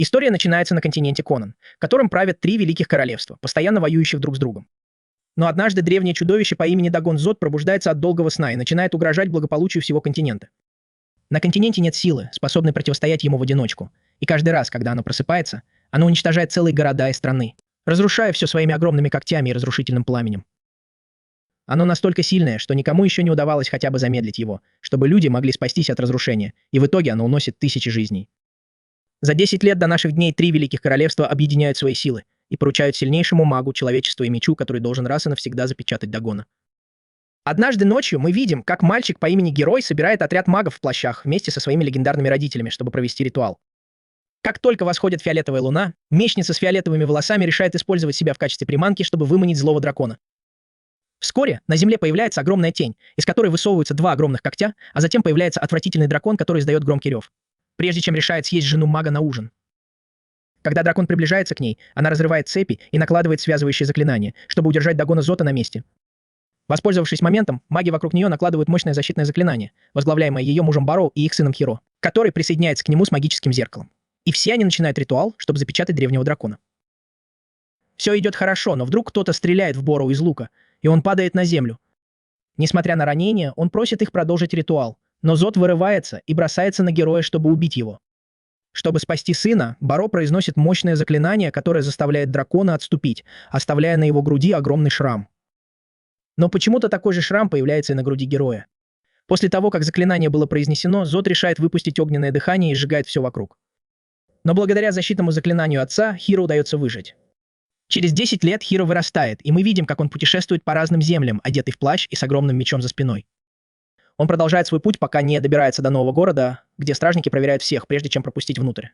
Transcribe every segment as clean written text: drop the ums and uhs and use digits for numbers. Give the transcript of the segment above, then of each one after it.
История начинается на континенте Конан, которым правят три великих королевства, постоянно воюющих друг с другом. Но однажды древнее чудовище по имени Дагон-Зод пробуждается от долгого сна и начинает угрожать благополучию всего континента. На континенте нет силы, способной противостоять ему в одиночку, и каждый раз, когда оно просыпается, оно уничтожает целые города и страны, разрушая все своими огромными когтями и разрушительным пламенем. Оно настолько сильное, что никому еще не удавалось хотя бы замедлить его, чтобы люди могли спастись от разрушения, и в итоге оно уносит тысячи жизней. За 10 лет до наших дней три великих королевства объединяют свои силы и поручают сильнейшему магу человечества и мечу, который должен раз и навсегда запечатать Дагона. Однажды ночью мы видим, как мальчик по имени Герой собирает отряд магов в плащах вместе со своими легендарными родителями, чтобы провести ритуал. Как только восходит фиолетовая луна, мечница с фиолетовыми волосами решает использовать себя в качестве приманки, чтобы выманить злого дракона. Вскоре на земле появляется огромная тень, из которой высовываются два огромных когтя, а затем появляется отвратительный дракон, который издает громкий рев, прежде чем решает съесть жену мага на ужин. Когда дракон приближается к ней, она разрывает цепи и накладывает связывающее заклинание, чтобы удержать Дагона Зота на месте. Воспользовавшись моментом, маги вокруг нее накладывают мощное защитное заклинание, возглавляемое ее мужем Баро и их сыном Хиро, который присоединяется к нему с магическим зеркалом. И все они начинают ритуал, чтобы запечатать древнего дракона. Все идет хорошо, но вдруг кто-то стреляет в Боро из лука, и он падает на землю. Несмотря на ранение, он просит их продолжить ритуал, но Зод вырывается и бросается на героя, чтобы убить его. Чтобы спасти сына, Баро произносит мощное заклинание, которое заставляет дракона отступить, оставляя на его груди огромный шрам. Но почему-то такой же шрам появляется и на груди героя. После того, как заклинание было произнесено, Зод решает выпустить огненное дыхание и сжигает все вокруг. Но благодаря защитному заклинанию отца, Хиро удается выжить. Через 10 лет Хиро вырастает, и мы видим, как он путешествует по разным землям, одетый в плащ и с огромным мечом за спиной. Он продолжает свой путь, пока не добирается до нового города, где стражники проверяют всех, прежде чем пропустить внутрь.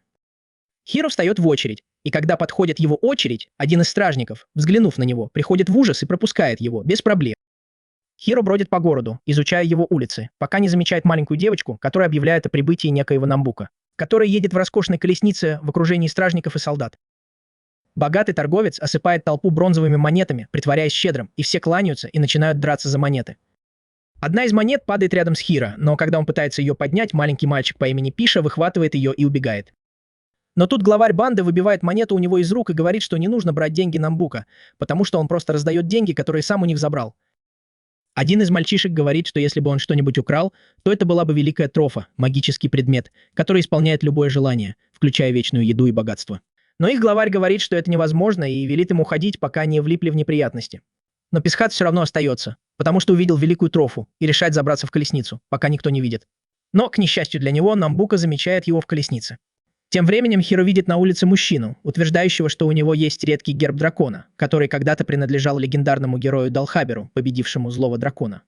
Хиро встает в очередь, и когда подходит его очередь, один из стражников, взглянув на него, приходит в ужас и пропускает его, без проблем. Хиро бродит по городу, изучая его улицы, пока не замечает маленькую девочку, которая объявляет о прибытии некоего Намбука, который едет в роскошной колеснице в окружении стражников и солдат. Богатый торговец осыпает толпу бронзовыми монетами, притворяясь щедрым, и все кланяются и начинают драться за монеты. Одна из монет падает рядом с Хиро, но когда он пытается ее поднять, маленький мальчик по имени Пиша выхватывает ее и убегает. Но тут главарь банды выбивает монету у него из рук и говорит, что не нужно брать деньги Намбука, потому что он просто раздает деньги, которые сам у них забрал. Один из мальчишек говорит, что если бы он что-нибудь украл, то это была бы великая трофа, магический предмет, который исполняет любое желание, включая вечную еду и богатство. Но их главарь говорит, что это невозможно, и велит им уходить, пока не влипли в неприятности. Но Писхат все равно остается, потому что увидел великую трофу и решает забраться в колесницу, пока никто не видит. Но, к несчастью для него, Намбука замечает его в колеснице. Тем временем Хиро видит на улице мужчину, утверждающего, что у него есть редкий герб дракона, который когда-то принадлежал легендарному герою Далхаберу, победившему злого дракона.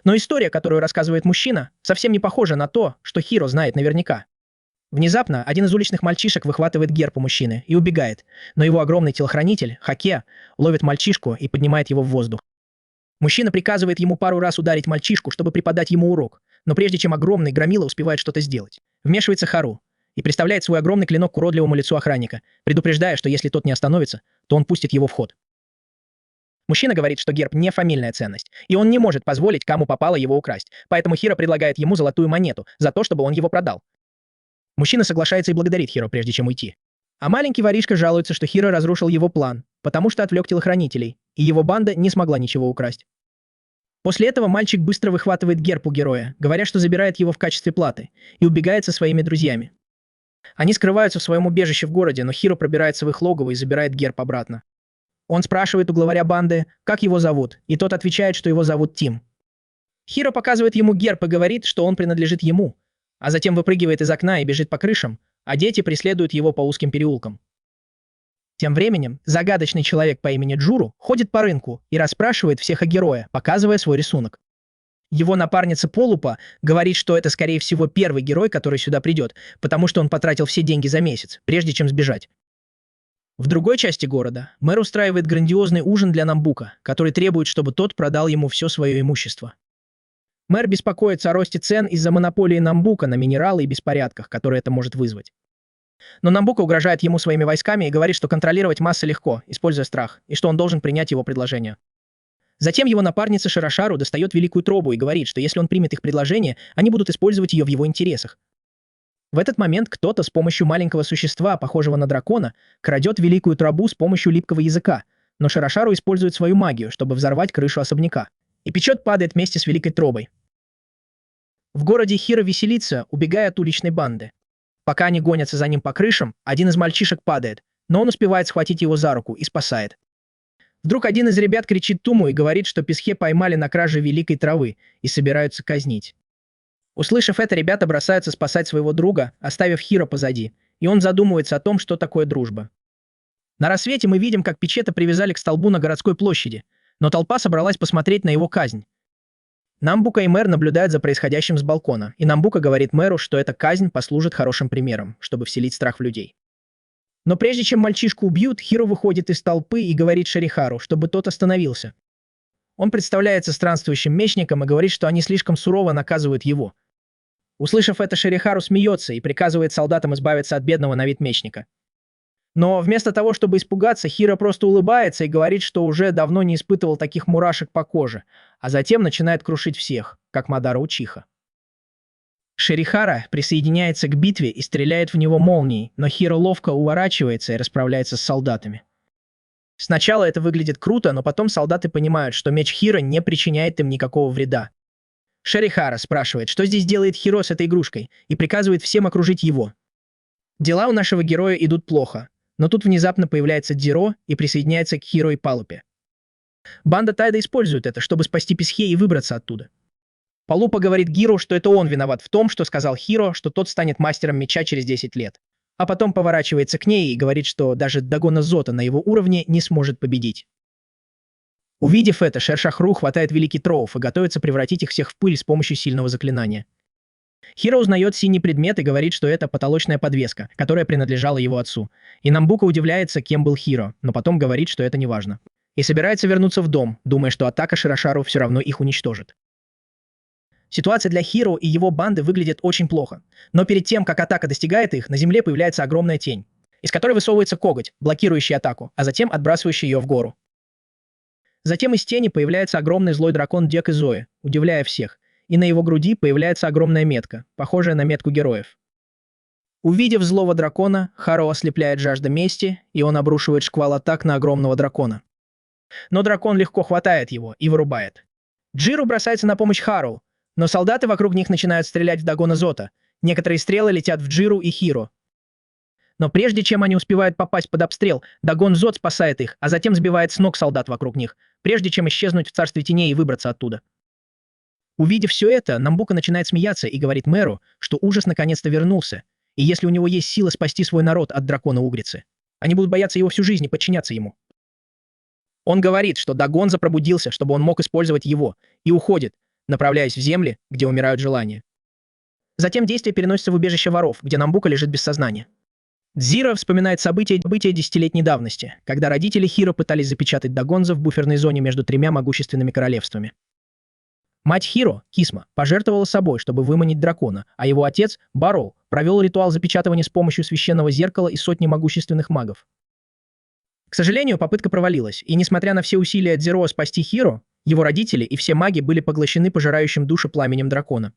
Но история, которую рассказывает мужчина, совсем не похожа на то, что Хиро знает наверняка. Внезапно один из уличных мальчишек выхватывает герб у мужчины и убегает, но его огромный телохранитель, Хаке, ловит мальчишку и поднимает его в воздух. Мужчина приказывает ему пару раз ударить мальчишку, чтобы преподать ему урок, но прежде чем огромный громила успевает что-то сделать, вмешивается Хару и приставляет свой огромный клинок к уродливому лицу охранника, предупреждая, что если тот не остановится, то он пустит его в ход. Мужчина говорит, что герб не фамильная ценность, и он не может позволить кому попало его украсть, поэтому Хиро предлагает ему золотую монету за то, чтобы он его продал. Мужчина соглашается и благодарит Хиро, прежде чем уйти. А маленький воришка жалуется, что Хиро разрушил его план, потому что отвлек телохранителей, и его банда не смогла ничего украсть. После этого мальчик быстро выхватывает герб у героя, говоря, что забирает его в качестве платы, и убегает со своими друзьями. Они скрываются в своем убежище в городе, но Хиро пробирается в их логово и забирает герб обратно. Он спрашивает у главаря банды, как его зовут, и тот отвечает, что его зовут Тим. Хиро показывает ему герб и говорит, что он принадлежит ему, а затем выпрыгивает из окна и бежит по крышам, а дети преследуют его по узким переулкам. Тем временем загадочный человек по имени Джуру ходит по рынку и расспрашивает всех о герое, показывая свой рисунок. Его напарница Полупа говорит, что это, скорее всего, первый герой, который сюда придет, потому что он потратил все деньги за месяц, прежде чем сбежать. В другой части города мэр устраивает грандиозный ужин для Намбука, который требует, чтобы тот продал ему все свое имущество. Мэр беспокоится о росте цен из-за монополии Намбука на минералы и беспорядках, которые это может вызвать. Но Намбука угрожает ему своими войсками и говорит, что контролировать массы легко, используя страх, и что он должен принять его предложение. Затем его напарница Широшару достает великую тробу и говорит, что если он примет их предложение, они будут использовать ее в его интересах. В этот момент кто-то с помощью маленького существа, похожего на дракона, крадет великую траву с помощью липкого языка, но Широшару использует свою магию, чтобы взорвать крышу особняка. И Печет падает вместе с великой тробой. В городе Хиро веселится, убегая от уличной банды. Пока они гонятся за ним по крышам, один из мальчишек падает, но он успевает схватить его за руку и спасает. Вдруг один из ребят кричит Туму и говорит, что Песхе поймали на краже великой травы и собираются казнить. Услышав это, ребята бросаются спасать своего друга, оставив Хиро позади, и он задумывается о том, что такое дружба. На рассвете мы видим, как Печета привязали к столбу на городской площади, но толпа собралась посмотреть на его казнь. Намбука и мэр наблюдают за происходящим с балкона, и Намбука говорит мэру, что эта казнь послужит хорошим примером, чтобы вселить страх в людей. Но прежде чем мальчишку убьют, Хиро выходит из толпы и говорит Шерихару, чтобы тот остановился. Он представляется странствующим мечником и говорит, что они слишком сурово наказывают его. Услышав это, Шерихару смеется и приказывает солдатам избавиться от бедного на вид мечника. Но вместо того, чтобы испугаться, Хиро просто улыбается и говорит, что уже давно не испытывал таких мурашек по коже, а затем начинает крушить всех, как Мадара Учиха. Шерихара присоединяется к битве и стреляет в него молнией, но Хиро ловко уворачивается и расправляется с солдатами. Сначала это выглядит круто, но потом солдаты понимают, что меч Хиро не причиняет им никакого вреда. Шерихара спрашивает, что здесь делает Хиро с этой игрушкой, и приказывает всем окружить его. Дела у нашего героя идут плохо, но тут внезапно появляется Дзиро и присоединяется к Хиро и Палупе. Банда Тайда использует это, чтобы спасти Песхе и выбраться оттуда. Палупа говорит Гиру, что это он виноват в том, что сказал Хиро, что тот станет мастером меча через 10 лет. А потом поворачивается к ней и говорит, что даже Дагона Зота на его уровне не сможет победить. Увидев это, Шершахру хватает Великий Троуф и готовится превратить их всех в пыль с помощью сильного заклинания. Хиро узнает синий предмет и говорит, что это потолочная подвеска, которая принадлежала его отцу. И Намбука удивляется, кем был Хиро, но потом говорит, что это не важно. И собирается вернуться в дом, думая, что атака Широшару все равно их уничтожит. Ситуация для Хиро и его банды выглядит очень плохо. Но перед тем, как атака достигает их, на земле появляется огромная тень, из которой высовывается коготь, блокирующий атаку, а затем отбрасывающий ее в гору. Затем из тени появляется огромный злой дракон Дек и Зои, удивляя всех, и на его груди появляется огромная метка, похожая на метку героев. Увидев злого дракона, Харо ослепляет жажда мести, и он обрушивает шквал атак на огромного дракона. Но дракон легко хватает его и вырубает. Джиру бросается на помощь Хару, но солдаты вокруг них начинают стрелять в Дагона Зота. Некоторые стрелы летят в Джиру и Хиро. Но прежде чем они успевают попасть под обстрел, Дагон Зот спасает их, а затем сбивает с ног солдат вокруг них, прежде чем исчезнуть в царстве теней и выбраться оттуда. Увидев все это, Намбука начинает смеяться и говорит мэру, что ужас наконец-то вернулся, и если у него есть сила спасти свой народ от дракона-угрицы, они будут бояться его всю жизнь и подчиняться ему. Он говорит, что Дагонза пробудился, чтобы он мог использовать его, и уходит, направляясь в земли, где умирают желания. Затем действие переносится в убежище воров, где Намбука лежит без сознания. Дзиро вспоминает события десятилетней давности, когда родители Хиро пытались запечатать Дагонза в буферной зоне между тремя могущественными королевствами. Мать Хиро, Кисма, пожертвовала собой, чтобы выманить дракона, а его отец, Барол, провел ритуал запечатывания с помощью священного зеркала и сотни могущественных магов. К сожалению, попытка провалилась, и несмотря на все усилия Дзиро спасти Хиро, его родители и все маги были поглощены пожирающим души пламенем дракона.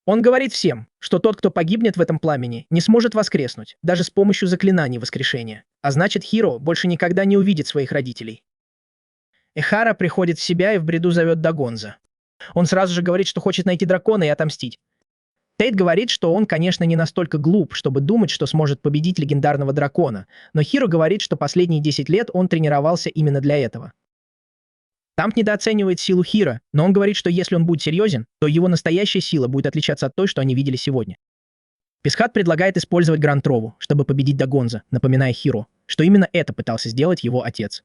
Он говорит всем, что тот, кто погибнет в этом пламени, не сможет воскреснуть, даже с помощью заклинаний воскрешения, а значит Хиро больше никогда не увидит своих родителей. Эхара приходит в себя и в бреду зовет Дагонза. Он сразу же говорит, что хочет найти дракона и отомстить. Тейт говорит, что он, конечно, не настолько глуп, чтобы думать, что сможет победить легендарного дракона, но Хиро говорит, что последние 10 лет он тренировался именно для этого. Тамп недооценивает силу Хиро, но он говорит, что если он будет серьезен, то его настоящая сила будет отличаться от той, что они видели сегодня. Песхат предлагает использовать Гранд-Трову, чтобы победить Дагонза, напоминая Хиро, что именно это пытался сделать его отец.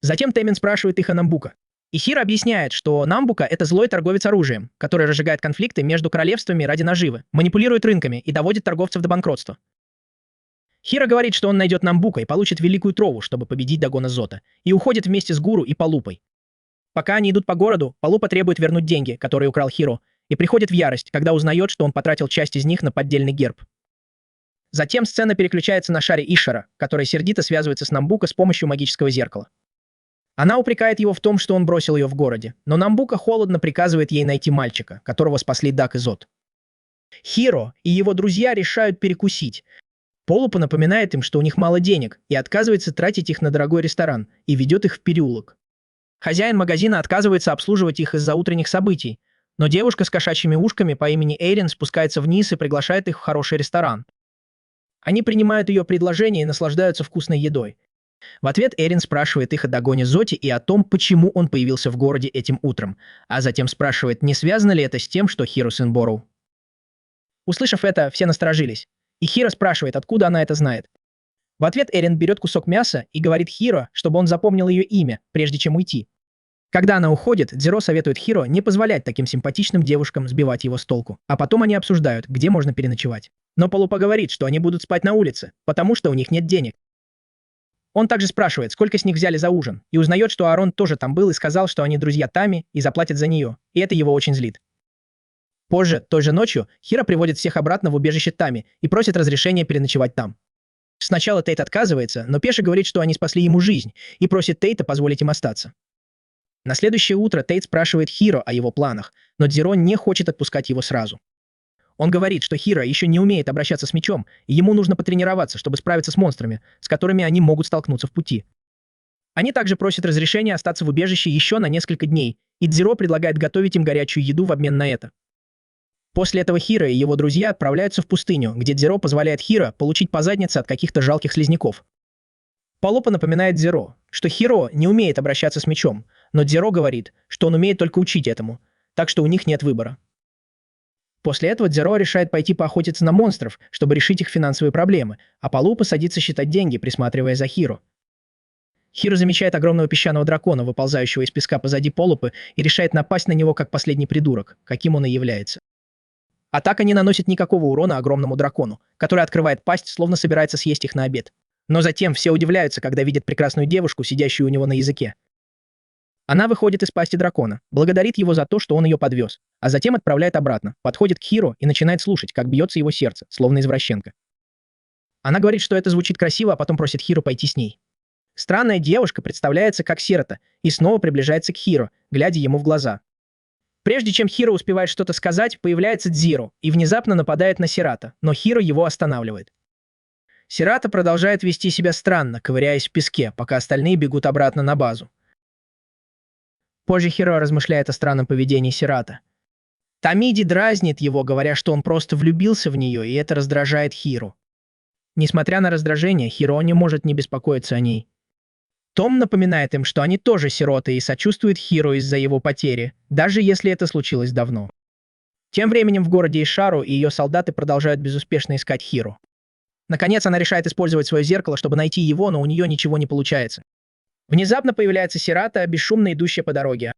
Затем Темен спрашивает их о Намбука. И Хиро объясняет, что Намбука — это злой торговец оружием, который разжигает конфликты между королевствами ради наживы, манипулирует рынками и доводит торговцев до банкротства. Хиро говорит, что он найдет Намбука и получит Великую Трову, чтобы победить Дагона Зота, и уходит вместе с Гуру и Палупой. Пока они идут по городу, Палупа требует вернуть деньги, которые украл Хиро, и приходит в ярость, когда узнает, что он потратил часть из них на поддельный герб. Затем сцена переключается на Шаре Ишара, который сердито связывается с Намбука с помощью магического зеркала. Она упрекает его в том, что он бросил ее в городе, но Намбука холодно приказывает ей найти мальчика, которого спасли Даг и Зот. Хиро и его друзья решают перекусить. Полупа напоминает им, что у них мало денег, и отказывается тратить их на дорогой ресторан, и ведет их в переулок. Хозяин магазина отказывается обслуживать их из-за утренних событий, но девушка с кошачьими ушками по имени Эйрин спускается вниз и приглашает их в хороший ресторан. Они принимают ее предложение и наслаждаются вкусной едой. В ответ Эрин спрашивает их о догоне Зоти и о том, почему он появился в городе этим утром, а затем спрашивает, не связано ли это с тем, что Хиро сын Бору. Услышав это, все насторожились, и Хиро спрашивает, откуда она это знает. В ответ Эрин берет кусок мяса и говорит Хиро, чтобы он запомнил ее имя, прежде чем уйти. Когда она уходит, Дзиро советует Хиро не позволять таким симпатичным девушкам сбивать его с толку, а потом они обсуждают, где можно переночевать. Но Полупа говорит, что они будут спать на улице, потому что у них нет денег. Он также спрашивает, сколько с них взяли за ужин, и узнает, что Аарон тоже там был и сказал, что они друзья Тами и заплатят за нее, и это его очень злит. Позже, той же ночью, Хиро приводит всех обратно в убежище Тами и просит разрешения переночевать там. Сначала Тейт отказывается, но Пеши говорит, что они спасли ему жизнь, и просит Тейта позволить им остаться. На следующее утро Тейт спрашивает Хиро о его планах, но Дзиро не хочет отпускать его сразу. Он говорит, что Хиро еще не умеет обращаться с мечом, и ему нужно потренироваться, чтобы справиться с монстрами, с которыми они могут столкнуться в пути. Они также просят разрешения остаться в убежище еще на несколько дней, и Дзиро предлагает готовить им горячую еду в обмен на это. После этого Хиро и его друзья отправляются в пустыню, где Дзиро позволяет Хиро получить по заднице от каких-то жалких слизняков. Полупа напоминает Дзиро, что Хиро не умеет обращаться с мечом, но Дзиро говорит, что он умеет только учить этому, так что у них нет выбора. После этого Дзиро решает пойти поохотиться на монстров, чтобы решить их финансовые проблемы, а Полупа садится считать деньги, присматривая за Хиро. Хиро замечает огромного песчаного дракона, выползающего из песка позади Полупы, и решает напасть на него как последний придурок, каким он и является. А так они наносят никакого урона огромному дракону, который открывает пасть, словно собирается съесть их на обед. Но затем все удивляются, когда видят прекрасную девушку, сидящую у него на языке. Она выходит из пасти дракона, благодарит его за то, что он ее подвез, а затем отправляет обратно, подходит к Хиро и начинает слушать, как бьется его сердце, словно извращенка. Она говорит, что это звучит красиво, а потом просит Хиро пойти с ней. Странная девушка представляется как сирота и снова приближается к Хиро, глядя ему в глаза. Прежде чем Хиро успевает что-то сказать, появляется Дзиро и внезапно нападает на Сирата, но Хиро его останавливает. Сирата продолжает вести себя странно, ковыряясь в песке, пока остальные бегут обратно на базу. Позже Хиро размышляет о странном поведении Сирата. Тамиди дразнит его, говоря, что он просто влюбился в нее, и это раздражает Хиро. Несмотря на раздражение, Хиро не может не беспокоиться о ней. Том напоминает им, что они тоже сироты и сочувствует Хиро из-за его потери, даже если это случилось давно. Тем временем в городе Ишару и ее солдаты продолжают безуспешно искать Хиро. Наконец она решает использовать свое зеркало, чтобы найти его, но у нее ничего не получается. Внезапно появляется Сирата, бесшумно идущая по дороге.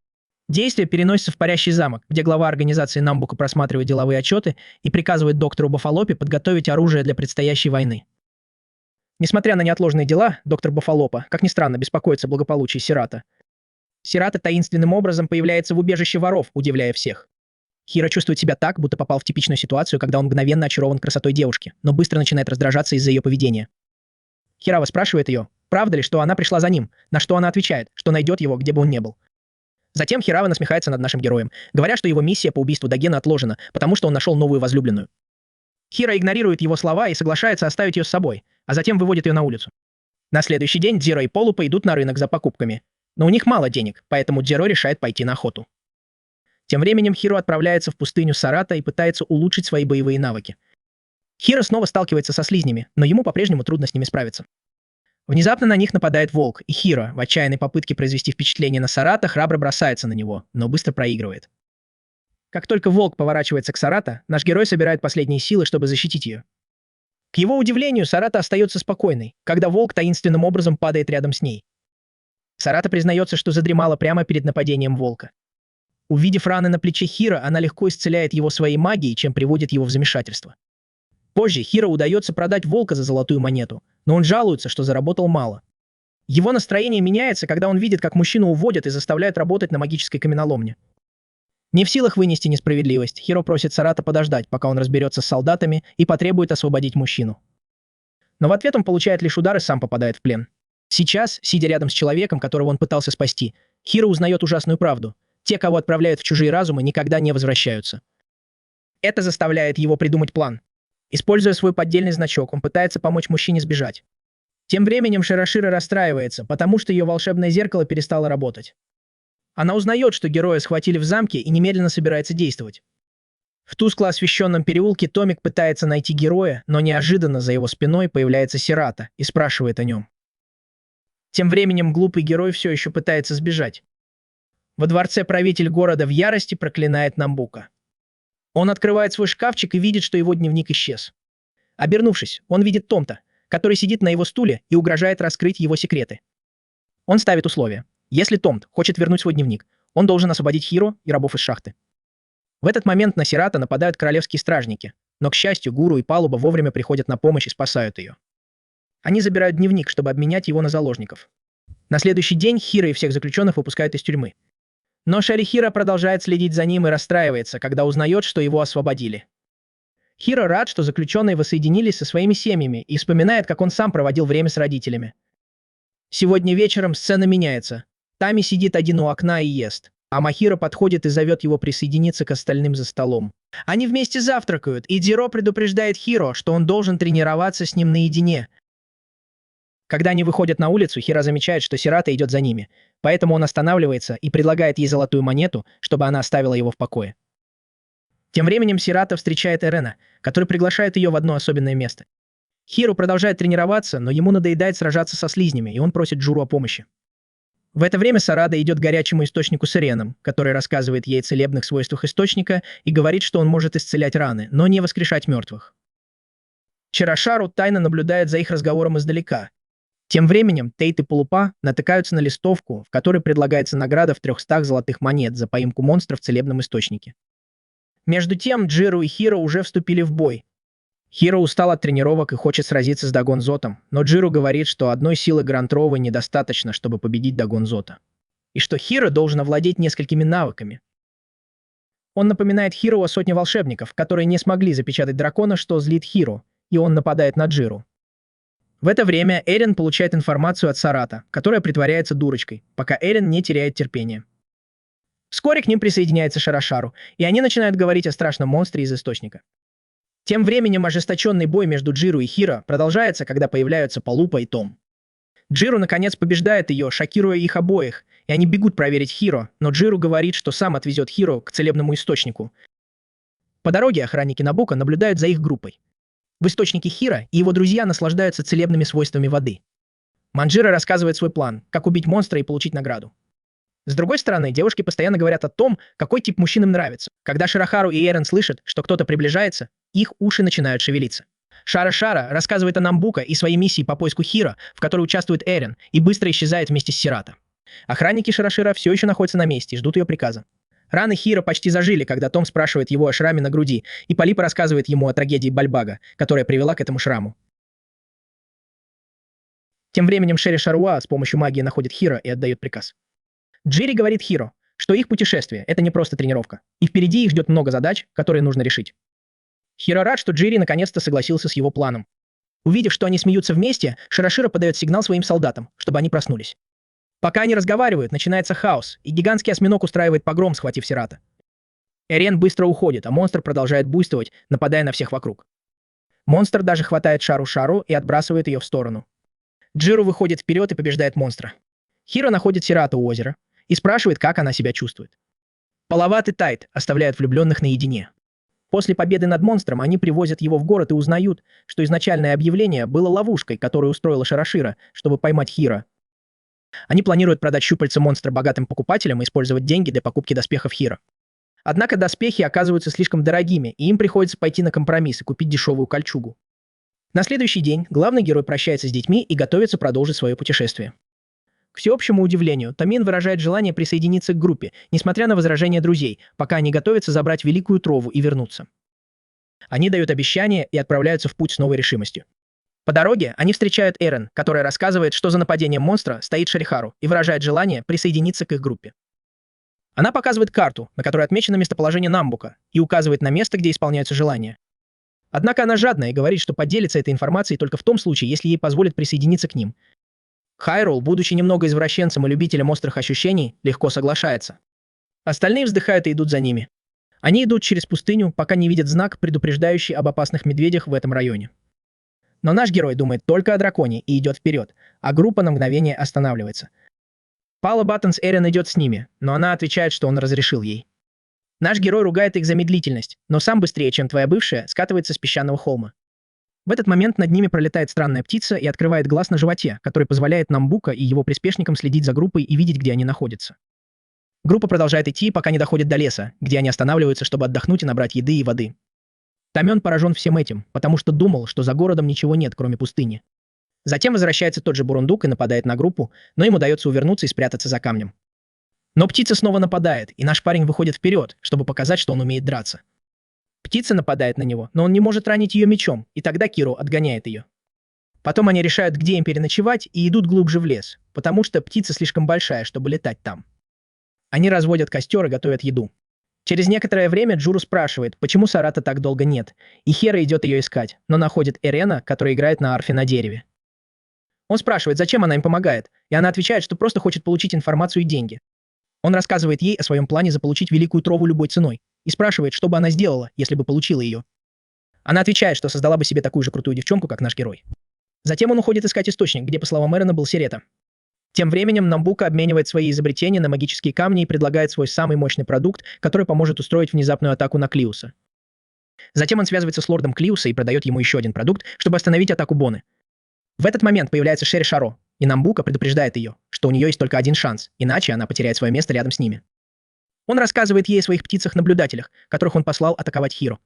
Действие переносится в парящий замок, где глава организации Намбука просматривает деловые отчеты и приказывает доктору Бафалопе подготовить оружие для предстоящей войны. Несмотря на неотложные дела, доктор Бафалопа, как ни странно, беспокоится о благополучии Сирата. Сирата таинственным образом появляется в убежище воров, удивляя всех. Хиро чувствует себя так, будто попал в типичную ситуацию, когда он мгновенно очарован красотой девушки, но быстро начинает раздражаться из-за ее поведения. Хирава спрашивает ее, правда ли, что она пришла за ним, на что она отвечает, что найдет его, где бы он ни был. Затем Хирава насмехается над нашим героем, говоря, что его миссия по убийству Дагена отложена, потому что он нашел новую возлюбленную. Хиро игнорирует его слова и соглашается оставить ее с собой, а затем выводит ее на улицу. На следующий день Дзиро и Полупа идут на рынок за покупками, но у них мало денег, поэтому Дзиро решает пойти на охоту. Тем временем Хиро отправляется в пустыню Сарата и пытается улучшить свои боевые навыки. Хиро снова сталкивается со слизнями, но ему по-прежнему трудно с ними справиться. Внезапно на них нападает волк, и Хиро, в отчаянной попытке произвести впечатление на Сарата, храбро бросается на него, но быстро проигрывает. Как только волк поворачивается к Сарата, наш герой собирает последние силы, чтобы защитить ее. К его удивлению, Сарата остается спокойной, когда волк таинственным образом падает рядом с ней. Сарата признается, что задремала прямо перед нападением волка. Увидев раны на плече Хиро, она легко исцеляет его своей магией, чем приводит его в замешательство. Позже Хиро удается продать волка за золотую монету, но он жалуется, что заработал мало. Его настроение меняется, когда он видит, как мужчину уводят и заставляют работать на магической каменоломне. Не в силах вынести несправедливость, Хиро просит Сарата подождать, пока он разберется с солдатами и потребует освободить мужчину. Но в ответ он получает лишь удар и сам попадает в плен. Сейчас, сидя рядом с человеком, которого он пытался спасти, Хиро узнает ужасную правду. Те, кого отправляют в чужие разумы, никогда не возвращаются. Это заставляет его придумать план. Используя свой поддельный значок, он пытается помочь мужчине сбежать. Тем временем Широшира расстраивается, потому что ее волшебное зеркало перестало работать. Она узнает, что героя схватили в замке и немедленно собирается действовать. В тускло освещенном переулке Томик пытается найти героя, но неожиданно за его спиной появляется Сирата и спрашивает о нем. Тем временем глупый герой все еще пытается сбежать. Во дворце правитель города в ярости проклинает Намбука. Он открывает свой шкафчик и видит, что его дневник исчез. Обернувшись, он видит Томта, который сидит на его стуле и угрожает раскрыть его секреты. Он ставит условие. Если Томт хочет вернуть свой дневник, он должен освободить Хиро и рабов из шахты. В этот момент на Сирата нападают королевские стражники, но, к счастью, Гуру и Палуба вовремя приходят на помощь и спасают ее. Они забирают дневник, чтобы обменять его на заложников. На следующий день Хиро и всех заключенных выпускают из тюрьмы. Но Шарихира продолжает следить за ним и расстраивается, когда узнает, что его освободили. Хиро рад, что заключенные воссоединились со своими семьями и вспоминает, как он сам проводил время с родителями. Сегодня вечером сцена меняется. Тами сидит один у окна и ест, а Махиро подходит и зовет его присоединиться к остальным за столом. Они вместе завтракают, и Дзиро предупреждает Хиро, что он должен тренироваться с ним наедине. Когда они выходят на улицу, Хиро замечает, что Сирата идет за ними, поэтому он останавливается и предлагает ей золотую монету, чтобы она оставила его в покое. Тем временем Сирата встречает Эрена, который приглашает ее в одно особенное место. Хиро продолжает тренироваться, но ему надоедает сражаться со слизнями, и он просит Джуру о помощи. В это время Сарада идет к горячему источнику с Иреном, который рассказывает ей о целебных свойствах источника и говорит, что он может исцелять раны, но не воскрешать мертвых. Широшару тайно наблюдает за их разговором издалека. Тем временем Тейт и Полупа натыкаются на листовку, в которой предлагается награда в 300 золотых монет за поимку монстра в целебном источнике. Между тем Джиру и Хиро уже вступили в бой. Хиро устал от тренировок и хочет сразиться с Дагонзотом, но Джиру говорит, что одной силы Грантровы недостаточно, чтобы победить Дагонзота. И что Хиро должен овладеть несколькими навыками. Он напоминает Хиро о сотне волшебников, которые не смогли запечатать дракона, что злит Хиро, и он нападает на Джиру. В это время Эрен получает информацию от Сарата, которая притворяется дурочкой, пока Эрен не теряет терпения. Вскоре к ним присоединяется Широшару, и они начинают говорить о страшном монстре из источника. Тем временем ожесточенный бой между Джиру и Хиро продолжается, когда появляются Палупа и Том. Джиру наконец побеждает ее, шокируя их обоих, и они бегут проверить Хиро, но Джиру говорит, что сам отвезет Хиро к целебному источнику. По дороге охранники Набука наблюдают за их группой. В источнике Хиро и его друзья наслаждаются целебными свойствами воды. Манджиро рассказывает свой план, как убить монстра и получить награду. С другой стороны, девушки постоянно говорят о том, какой тип мужчин им нравится. Когда Широхару и Эрен слышат, что кто-то приближается, их уши начинают шевелиться. Шара рассказывает о Намбука и своей миссии по поиску Хиро, в которой участвует Эрен, и быстро исчезает вместе с Сирата. Охранники Широшира все еще находятся на месте и ждут ее приказа. Раны Хиро почти зажили, когда Том спрашивает его о шраме на груди, и Полипа рассказывает ему о трагедии Бальбага, которая привела к этому шраму. Тем временем Шерри Шаруа с помощью магии находит Хиро и отдает приказ. Джири говорит Хиро, что их путешествие – это не просто тренировка, и впереди их ждет много задач, которые нужно решить. Хиро рад, что Джири наконец-то согласился с его планом. Увидев, что они смеются вместе, Широшира подает сигнал своим солдатам, чтобы они проснулись. Пока они разговаривают, начинается хаос, и гигантский осьминог устраивает погром, схватив Сирата. Эрен быстро уходит, а монстр продолжает буйствовать, нападая на всех вокруг. Монстр даже хватает Шару и отбрасывает ее в сторону. Джиру выходит вперед и побеждает монстра. Хиро находит Сирату у озера и спрашивает, как она себя чувствует. Половат и Тайт оставляют влюбленных наедине. После победы над монстром они привозят его в город и узнают, что изначальное объявление было ловушкой, которую устроила Широшира, чтобы поймать Хиро. Они планируют продать щупальца монстра богатым покупателям и использовать деньги для покупки доспехов Хиро. Однако доспехи оказываются слишком дорогими, и им приходится пойти на компромисс и купить дешевую кольчугу. На следующий день главный герой прощается с детьми и готовится продолжить свое путешествие. К всеобщему удивлению, Тамин выражает желание присоединиться к группе, несмотря на возражения друзей, пока они готовятся забрать Великую Трову и вернуться. Они дают обещание и отправляются в путь с новой решимостью. По дороге они встречают Эрен, которая рассказывает, что за нападением монстра стоит Шарихару, и выражает желание присоединиться к их группе. Она показывает карту, на которой отмечено местоположение Намбука, и указывает на место, где исполняются желания. Однако она жадная и говорит, что поделится этой информацией только в том случае, если ей позволят присоединиться к ним. Хайрул, будучи немного извращенцем и любителем острых ощущений, легко соглашается. Остальные вздыхают и идут за ними. Они идут через пустыню, пока не видят знак, предупреждающий об опасных медведях в этом районе. Но наш герой думает только о драконе и идет вперед, а группа на мгновение останавливается. Пала Баттонс Эрин идет с ними, но она отвечает, что он разрешил ей. Наш герой ругает их за медлительность, но сам быстрее, чем твоя бывшая, скатывается с песчаного холма. В этот момент над ними пролетает странная птица и открывает глаз на животе, который позволяет Намбука и его приспешникам следить за группой и видеть, где они находятся. Группа продолжает идти, пока не доходит до леса, где они останавливаются, чтобы отдохнуть и набрать еды и воды. Тамен поражен всем этим, потому что думал, что за городом ничего нет, кроме пустыни. Затем возвращается тот же Бурундук и нападает на группу, но им удается увернуться и спрятаться за камнем. Но птица снова нападает, и наш парень выходит вперед, чтобы показать, что он умеет драться. Птица нападает на него, но он не может ранить ее мечом, и тогда Киру отгоняет ее. Потом они решают, где им переночевать, и идут глубже в лес, потому что птица слишком большая, чтобы летать там. Они разводят костер и готовят еду. Через некоторое время Джуру спрашивает, почему Сарата так долго нет, и Хера идет ее искать, но находит Эрена, которая играет на арфе на дереве. Он спрашивает, зачем она им помогает, и она отвечает, что просто хочет получить информацию и деньги. Он рассказывает ей о своем плане заполучить Великую Трову любой ценой и спрашивает, что бы она сделала, если бы получила ее. Она отвечает, что создала бы себе такую же крутую девчонку, как наш герой. Затем он уходит искать источник, где, по словам Эрена, был Сирета. Тем временем Намбука обменивает свои изобретения на магические камни и предлагает свой самый мощный продукт, который поможет устроить внезапную атаку на Клиуса. Затем он связывается с лордом Клиуса и продает ему еще один продукт, чтобы остановить атаку Боны. В этот момент появляется Шерри Шаро, и Намбука предупреждает ее, что у нее есть только один шанс, иначе она потеряет свое место рядом с ними. Он рассказывает ей о своих птицах-наблюдателях, которых он послал атаковать Хиро.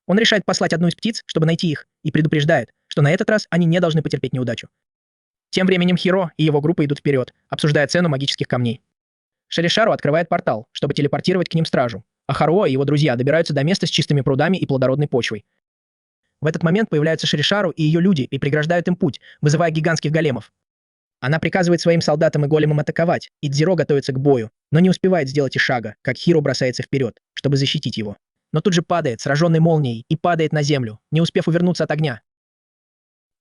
Он решает послать одну из птиц, чтобы найти их, и предупреждает, что на этот раз они не должны потерпеть неудачу. Тем временем Хиро и его группа идут вперед, обсуждая цену магических камней. Шеришару открывает портал, чтобы телепортировать к ним стражу, а Харуо и его друзья добираются до места с чистыми прудами и плодородной почвой. В этот момент появляются Шеришару и ее люди и преграждают им путь, вызывая гигантских големов. Она приказывает своим солдатам и големам атаковать, и Дзиро готовится к бою, но не успевает сделать и шага, как Хиро бросается вперед, чтобы защитить его. Но тут же падает, сраженный молнией, и падает на землю, не успев увернуться от огня.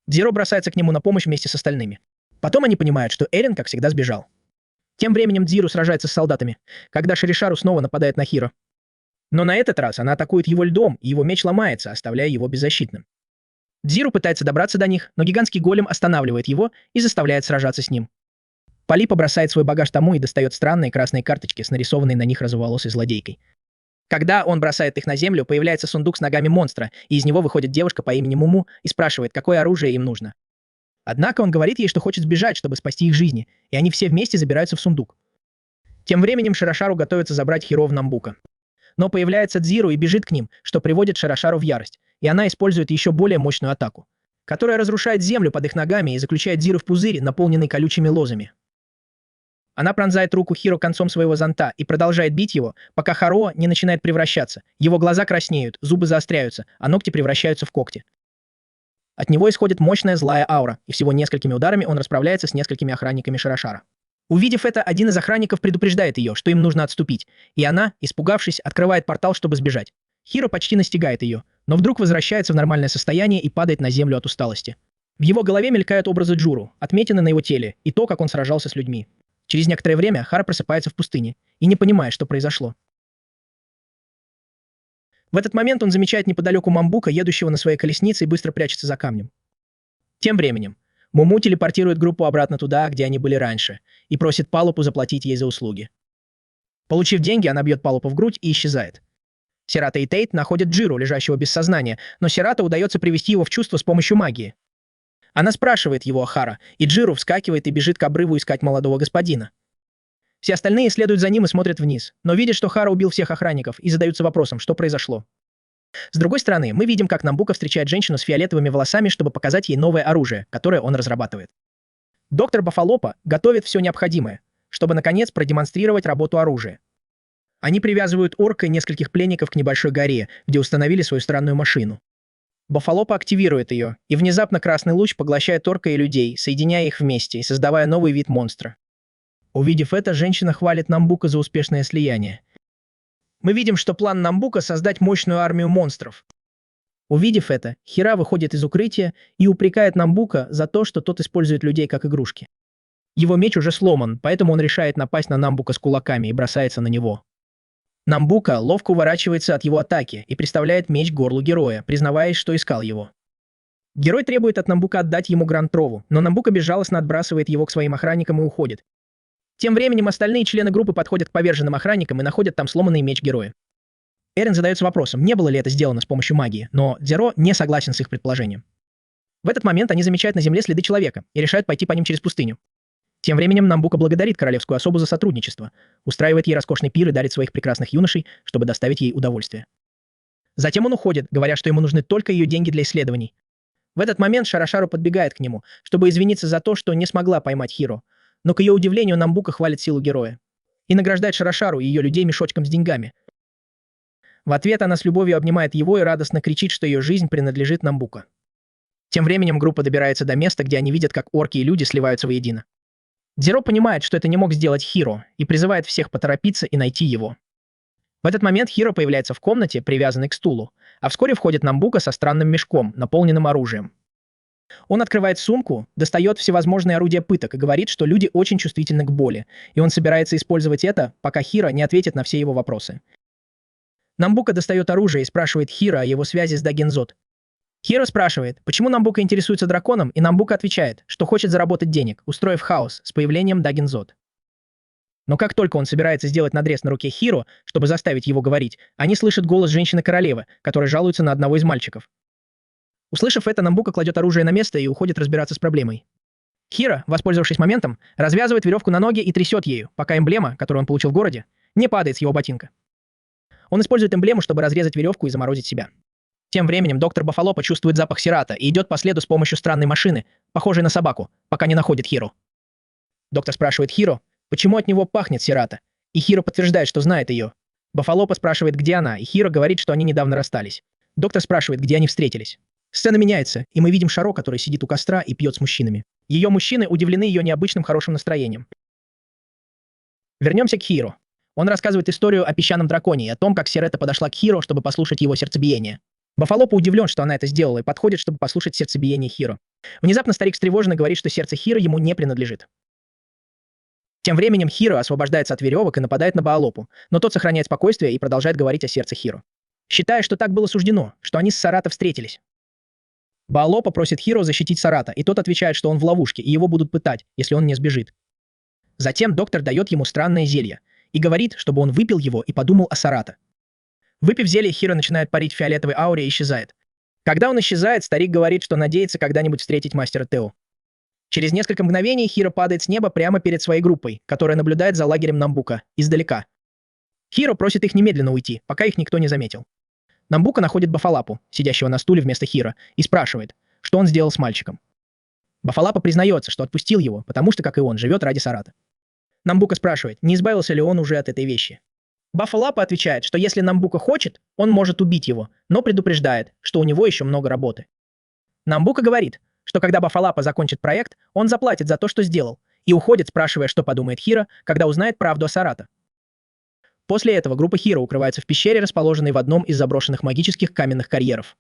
Дзиро бросается к нему на помощь вместе с остальными. Потом они понимают, что Эрин, как всегда, сбежал. Тем временем Дзиру сражается с солдатами, когда Шеришару снова нападает на Хиро. Но на этот раз она атакует его льдом, и его меч ломается, оставляя его беззащитным. Дзиру пытается добраться до них, но гигантский голем останавливает его и заставляет сражаться с ним. Полипа бросает свой багаж тому и достает странные красные карточки с нарисованной на них розоволосой злодейкой. Когда он бросает их на землю, появляется сундук с ногами монстра, и из него выходит девушка по имени Муму и спрашивает, какое оружие им нужно. Однако он говорит ей, что хочет сбежать, чтобы спасти их жизни, и они все вместе забираются в сундук. Тем временем Широшару готовится забрать Хиро в Намбука. Но появляется Дзиру и бежит к ним, что приводит Широшару в ярость, и она использует еще более мощную атаку, которая разрушает землю под их ногами и заключает Дзиру в пузырь, наполненный колючими лозами. Она пронзает руку Хиро концом своего зонта и продолжает бить его, пока Харуо не начинает превращаться. Его глаза краснеют, зубы заостряются, а ногти превращаются в когти. От него исходит мощная злая аура, и всего несколькими ударами он расправляется с несколькими охранниками Широшара. Увидев это, один из охранников предупреждает ее, что им нужно отступить, и она, испугавшись, открывает портал, чтобы сбежать. Хиро почти настигает ее, но вдруг возвращается в нормальное состояние и падает на землю от усталости. В его голове мелькают образы Джуру, отметины на его теле, и то, как он сражался с людьми. Через некоторое время Хара просыпается в пустыне и не понимает, что произошло. В этот момент он замечает неподалеку Мамбука, едущего на своей колеснице, и быстро прячется за камнем. Тем временем Муму телепортирует группу обратно туда, где они были раньше, и просит Палупу заплатить ей за услуги. Получив деньги, она бьет Палупу в грудь и исчезает. Сирата и Тейт находят Джиру, лежащего без сознания, но Сирата удается привести его в чувство с помощью магии. Она спрашивает его о Хара, и Джиру вскакивает и бежит к обрыву искать молодого господина. Все остальные следуют за ним и смотрят вниз, но видят, что Хара убил всех охранников, и задаются вопросом, что произошло. С другой стороны, мы видим, как Намбука встречает женщину с фиолетовыми волосами, чтобы показать ей новое оружие, которое он разрабатывает. Доктор Бафалопа готовит все необходимое, чтобы, наконец, продемонстрировать работу оружия. Они привязывают орка и нескольких пленников к небольшой горе, где установили свою странную машину. Бафалопа активирует ее, и внезапно красный луч поглощает орка и людей, соединяя их вместе и создавая новый вид монстра. Увидев это, женщина хвалит Намбука за успешное слияние. Мы видим, что план Намбука — создать мощную армию монстров. Увидев это, Хира выходит из укрытия и упрекает Намбука за то, что тот использует людей как игрушки. Его меч уже сломан, поэтому он решает напасть на Намбука с кулаками и бросается на него. Намбука ловко уворачивается от его атаки и приставляет меч к горлу героя, признаваясь, что искал его. Герой требует от Намбука отдать ему Гранд-Трову, но Намбука безжалостно отбрасывает его к своим охранникам и уходит. Тем временем остальные члены группы подходят к поверженным охранникам и находят там сломанный меч героя. Эрен задается вопросом, не было ли это сделано с помощью магии, но Дзиро не согласен с их предположением. В этот момент они замечают на земле следы человека и решают пойти по ним через пустыню. Тем временем Намбука благодарит королевскую особу за сотрудничество, устраивает ей роскошный пир и дарит своих прекрасных юношей, чтобы доставить ей удовольствие. Затем он уходит, говоря, что ему нужны только ее деньги для исследований. В этот момент Шарашару подбегает к нему, чтобы извиниться за то, что не смогла поймать Хиро. Но к ее удивлению Намбука хвалит силу героя и награждает Шарашару и ее людей мешочком с деньгами. В ответ она с любовью обнимает его и радостно кричит, что ее жизнь принадлежит Намбука. Тем временем группа добирается до места, где они видят, как орки и люди сливаются воедино. Дзиро понимает, что это не мог сделать Хиро, и призывает всех поторопиться и найти его. В этот момент Хиро появляется в комнате, привязанной к стулу, а вскоре входит Намбука со странным мешком, наполненным оружием. Он открывает сумку, достает всевозможные орудия пыток и говорит, что люди очень чувствительны к боли, и он собирается использовать это, пока Хиро не ответит на все его вопросы. Намбука достает оружие и спрашивает Хиро о его связи с Дагензот. Хиро спрашивает, почему Намбука интересуется драконом, и Намбука отвечает, что хочет заработать денег, устроив хаос с появлением Дагензот. Но как только он собирается сделать надрез на руке Хиро, чтобы заставить его говорить, они слышат голос женщины-королевы, которая жалуется на одного из мальчиков. Услышав это, Намбука кладет оружие на место и уходит разбираться с проблемой. Хиро, воспользовавшись моментом, развязывает веревку на ноге и трясет ею, пока эмблема, которую он получил в городе, не падает с его ботинка. Он использует эмблему, чтобы разрезать веревку и заморозить себя. Тем временем доктор Бафалопа чувствует запах Сирата и идет по следу с помощью странной машины, похожей на собаку, пока не находит Хиро. Доктор спрашивает Хиро, почему от него пахнет Сирата, и Хиро подтверждает, что знает ее. Бафалопа спрашивает, где она, и Хиро говорит, что они недавно расстались. Доктор спрашивает, где они встретились. Сцена меняется, и мы видим Шаро, который сидит у костра и пьет с мужчинами. Ее мужчины удивлены ее необычным хорошим настроением. Вернемся к Хиро. Он рассказывает историю о песчаном драконе и о том, как Сирета подошла к Хиро, чтобы послушать его сердцебиение. Бафалопа удивлен, что она это сделала, и подходит, чтобы послушать сердцебиение Хиро. Внезапно старик встревоженно говорит, что сердце Хиро ему не принадлежит. Тем временем Хиро освобождается от веревок и нападает на Баалопу, но тот сохраняет спокойствие и продолжает говорить о сердце Хиро, считая, что так было суждено, что они с Сарата встретились. Баалопа просит Хиро защитить Сарата, и тот отвечает, что он в ловушке, и его будут пытать, если он не сбежит. Затем доктор дает ему странное зелье и говорит, чтобы он выпил его и подумал о Сарата. Выпив зелье, Хиро начинает парить в фиолетовой ауре и исчезает. Когда он исчезает, старик говорит, что надеется когда-нибудь встретить мастера Тео. Через несколько мгновений Хиро падает с неба прямо перед своей группой, которая наблюдает за лагерем Намбука, издалека. Хиро просит их немедленно уйти, пока их никто не заметил. Намбука находит Бафалапу, сидящего на стуле вместо Хиро, и спрашивает, что он сделал с мальчиком. Бафалапа признается, что отпустил его, потому что, как и он, живет ради Сарата. Намбука спрашивает, не избавился ли он уже от этой вещи. Бафалапа отвечает, что если Намбука хочет, он может убить его, но предупреждает, что у него еще много работы. Намбука говорит, что когда Бафалапа закончит проект, он заплатит за то, что сделал, и уходит, спрашивая, что подумает Хиро, когда узнает правду о Сарата. После этого группа Хиро укрывается в пещере, расположенной в одном из заброшенных магических каменных карьеров.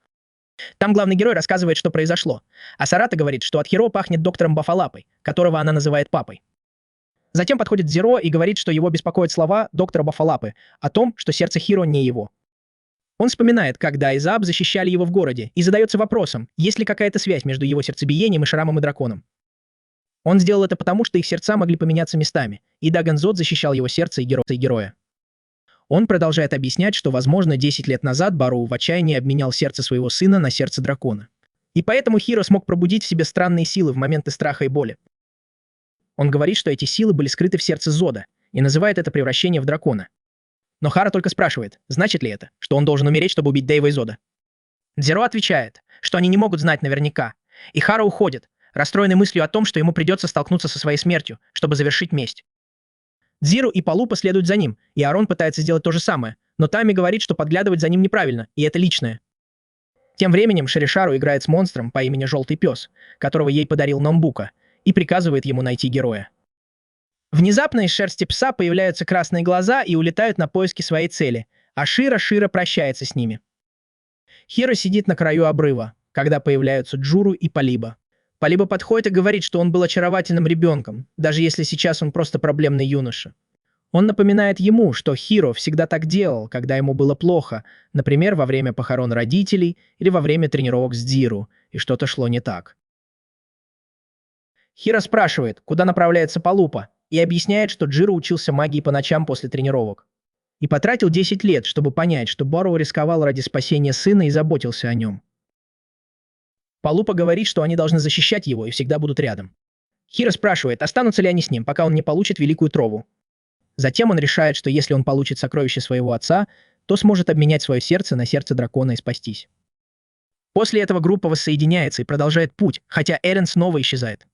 Там главный герой рассказывает, что произошло, а Сарата говорит, что от Хиро пахнет доктором Бафалапой, которого она называет папой. Затем подходит Дзиро и говорит, что его беспокоят слова доктора Бафалапы о том, что сердце Хиро не его. Он вспоминает, как Да и Зааб защищали его в городе, и задается вопросом, есть ли какая-то связь между его сердцебиением и Шрамом и драконом. Он сделал это потому, что их сердца могли поменяться местами, и Дагензот защищал его сердце и героя. Он продолжает объяснять, что, возможно, 10 лет назад Бароу в отчаянии обменял сердце своего сына на сердце дракона. И поэтому Хиро смог пробудить в себе странные силы в моменты страха и боли. Он говорит, что эти силы были скрыты в сердце Зода, и называет это превращение в дракона. Но Хара только спрашивает, значит ли это, что он должен умереть, чтобы убить Дэйва и Зода. Дзиро отвечает, что они не могут знать наверняка, и Хара уходит, расстроенный мыслью о том, что ему придется столкнуться со своей смертью, чтобы завершить месть. Дзиру и Палупа следуют за ним, и Арон пытается сделать то же самое, но Тами говорит, что подглядывать за ним неправильно, и это личное. Тем временем Шеришару играет с монстром по имени Желтый Пес, которого ей подарил Намбука, и приказывает ему найти героя. Внезапно из шерсти пса появляются красные глаза и улетают на поиски своей цели, а Шира прощается с ними. Хиро сидит на краю обрыва, когда появляются Джуру и Палиба. Палиба подходит и говорит, что он был очаровательным ребенком, даже если сейчас он просто проблемный юноша. Он напоминает ему, что Хиро всегда так делал, когда ему было плохо, например, во время похорон родителей или во время тренировок с Дзиру, и что-то шло не так. Хиро спрашивает, куда направляется Палупа, и объясняет, что Джиро учился магии по ночам после тренировок. И потратил 10 лет, чтобы понять, что Бароу рисковал ради спасения сына и заботился о нем. Палупа говорит, что они должны защищать его и всегда будут рядом. Хиро спрашивает, останутся ли они с ним, пока он не получит Великую Трову. Затем он решает, что если он получит сокровище своего отца, то сможет обменять свое сердце на сердце дракона и спастись. После этого группа воссоединяется и продолжает путь, хотя Эрен снова исчезает.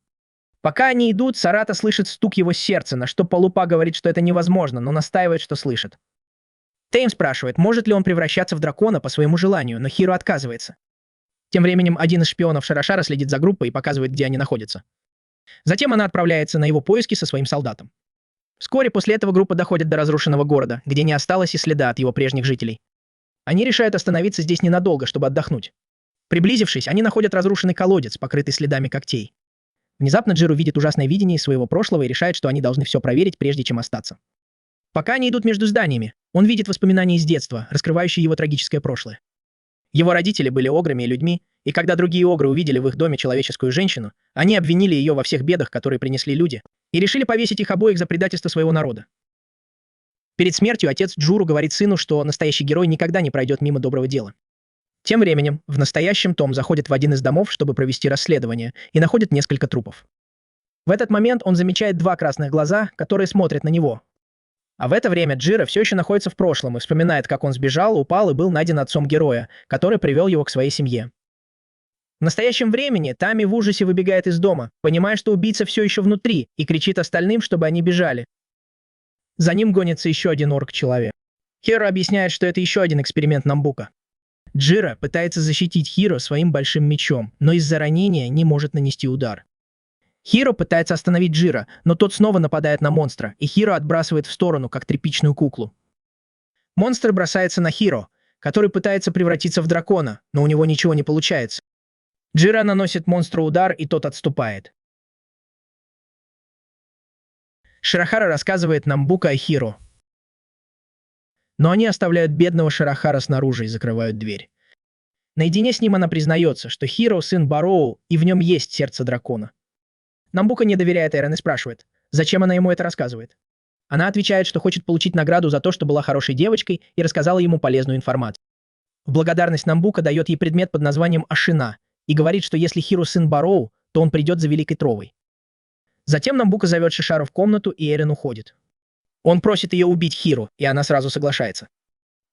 Пока они идут, Сарата слышит стук его сердца, на что Палупа говорит, что это невозможно, но настаивает, что слышит. Тейм спрашивает, может ли он превращаться в дракона по своему желанию, но Хиро отказывается. Тем временем один из шпионов Шарашара следит за группой и показывает, где они находятся. Затем она отправляется на его поиски со своим солдатом. Вскоре после этого группа доходит до разрушенного города, где не осталось и следа от его прежних жителей. Они решают остановиться здесь ненадолго, чтобы отдохнуть. Приблизившись, они находят разрушенный колодец, покрытый следами когтей. Внезапно Джиро видит ужасное видение из своего прошлого и решает, что они должны все проверить, прежде чем остаться. Пока они идут между зданиями, он видит воспоминания из детства, раскрывающие его трагическое прошлое. Его родители были ограми и людьми, и когда другие огры увидели в их доме человеческую женщину, они обвинили ее во всех бедах, которые принесли люди, и решили повесить их обоих за предательство своего народа. Перед смертью отец Джуру говорит сыну, что настоящий герой никогда не пройдет мимо доброго дела. Тем временем, в настоящем Том заходит в один из домов, чтобы провести расследование, и находит несколько трупов. В этот момент он замечает два красных глаза, которые смотрят на него. А в это время Джиро все еще находится в прошлом и вспоминает, как он сбежал, упал и был найден отцом героя, который привел его к своей семье. В настоящем времени Тами в ужасе выбегает из дома, понимая, что убийца все еще внутри, и кричит остальным, чтобы они бежали. За ним гонится еще один орк-человек. Хиро объясняет, что это еще один эксперимент Намбука. Джиро пытается защитить Хиро своим большим мечом, но из-за ранения не может нанести удар. Хиро пытается остановить Джиро, но тот снова нападает на монстра, и Хиро отбрасывает в сторону, как тряпичную куклу. Монстр бросается на Хиро, который пытается превратиться в дракона, но у него ничего не получается. Джиро наносит монстру удар, и тот отступает. Ширахара рассказывает Намбука о Хиро. Но они оставляют бедного Ширахара снаружи и закрывают дверь. Наедине с ним она признается, что Хиро сын Бароу, и в нем есть сердце дракона. Намбука не доверяет Эрен и спрашивает, зачем она ему это рассказывает. Она отвечает, что хочет получить награду за то, что была хорошей девочкой и рассказала ему полезную информацию. В благодарность Намбука дает ей предмет под названием Ашина и говорит, что если Хиро сын Бароу, то он придет за Великой Тровой. Затем Намбука зовет Шишару в комнату, и Эрен уходит. Он просит ее убить Хиро, и она сразу соглашается.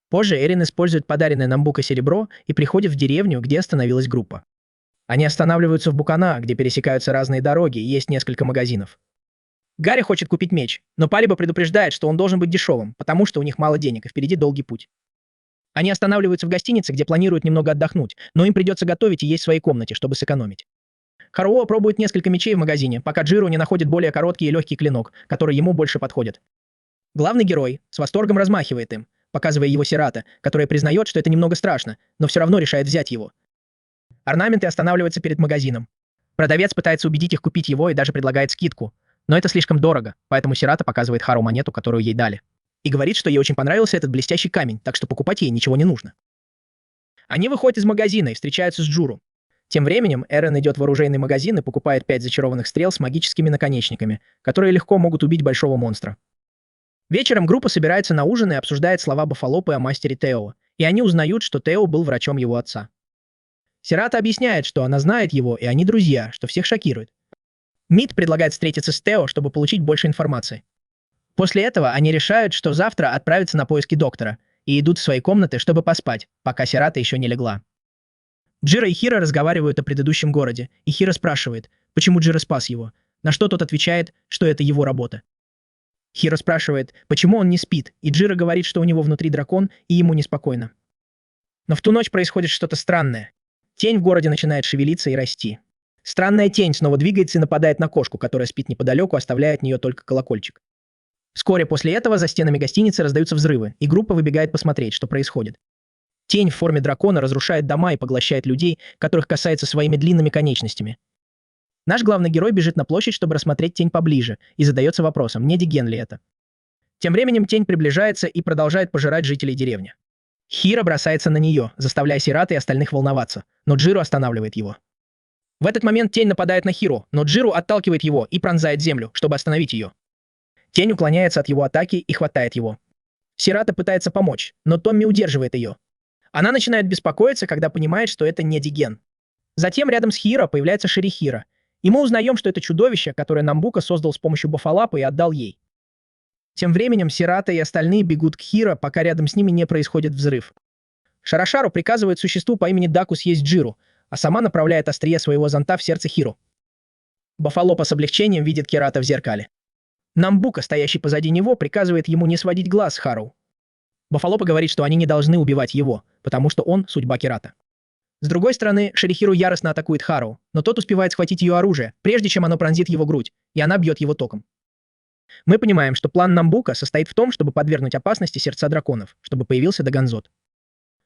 Позже Эрен использует подаренное Намбука серебро и приходит в деревню, где остановилась группа. Они останавливаются в Букана, где пересекаются разные дороги и есть несколько магазинов. Гарри хочет купить меч, но Палиба предупреждает, что он должен быть дешевым, потому что у них мало денег и впереди долгий путь. Они останавливаются в гостинице, где планируют немного отдохнуть, но им придется готовить и есть в своей комнате, чтобы сэкономить. Харуо пробует несколько мечей в магазине, пока Джиро не находит более короткий и легкий клинок, который ему больше подходит. Главный герой с восторгом размахивает им, показывая его Сирата, которая признает, что это немного страшно, но все равно решает взять его. Орнаменты останавливаются перед магазином. Продавец пытается убедить их купить его и даже предлагает скидку. Но это слишком дорого, поэтому Сирата показывает Хару монету, которую ей дали. И говорит, что ей очень понравился этот блестящий камень, так что покупать ей ничего не нужно. Они выходят из магазина и встречаются с Джуру. Тем временем Эрен идет в оружейный магазин и покупает 5 зачарованных стрел с магическими наконечниками, которые легко могут убить большого монстра. Вечером группа собирается на ужин и обсуждает слова Бафалопы о мастере Тео, и они узнают, что Тео был врачом его отца. Сирата объясняет, что она знает его, и они друзья, что всех шокирует. Мид предлагает встретиться с Тео, чтобы получить больше информации. После этого они решают, что завтра отправятся на поиски доктора, и идут в свои комнаты, чтобы поспать, пока Сирата еще не легла. Джиро и Хиро разговаривают о предыдущем городе, и Хиро спрашивает, почему Джиро спас его, на что тот отвечает, что это его работа. Хиро спрашивает, почему он не спит, и Джиро говорит, что у него внутри дракон, и ему неспокойно. Но в ту ночь происходит что-то странное. Тень в городе начинает шевелиться и расти. Странная тень снова двигается и нападает на кошку, которая спит неподалеку, оставляя от нее только колокольчик. Вскоре после этого за стенами гостиницы раздаются взрывы, и группа выбегает посмотреть, что происходит. Тень в форме дракона разрушает дома и поглощает людей, которых касается своими длинными конечностями. Наш главный герой бежит на площадь, чтобы рассмотреть тень поближе, и задается вопросом, не Диген ли это. Тем временем тень приближается и продолжает пожирать жителей деревни. Хиро бросается на нее, заставляя Сирата и остальных волноваться, но Джиро останавливает его. В этот момент тень нападает на Хиро, но Джиро отталкивает его и пронзает землю, чтобы остановить ее. Тень уклоняется от его атаки и хватает его. Сирата пытается помочь, но Томми удерживает ее. Она начинает беспокоиться, когда понимает, что это не Диген. Затем рядом с Хиро появляется Шерихира, и мы узнаем, что это чудовище, которое Намбука создал с помощью Бафалапа и отдал ей. Тем временем Сирата и остальные бегут к Хиро, пока рядом с ними не происходит взрыв. Шарашару приказывает существу по имени Даку съесть Джиру, а сама направляет острие своего зонта в сердце Хиро. Бафалопа с облегчением видит Кирата в зеркале. Намбука, стоящий позади него, приказывает ему не сводить глаз с Хару. Бафалопа говорит, что они не должны убивать его, потому что он — судьба Кирата. С другой стороны, Шерихиру яростно атакует Хару, но тот успевает схватить ее оружие, прежде чем оно пронзит его грудь, и она бьет его током. Мы понимаем, что план Намбука состоит в том, чтобы подвергнуть опасности сердца драконов, чтобы появился Даганзот.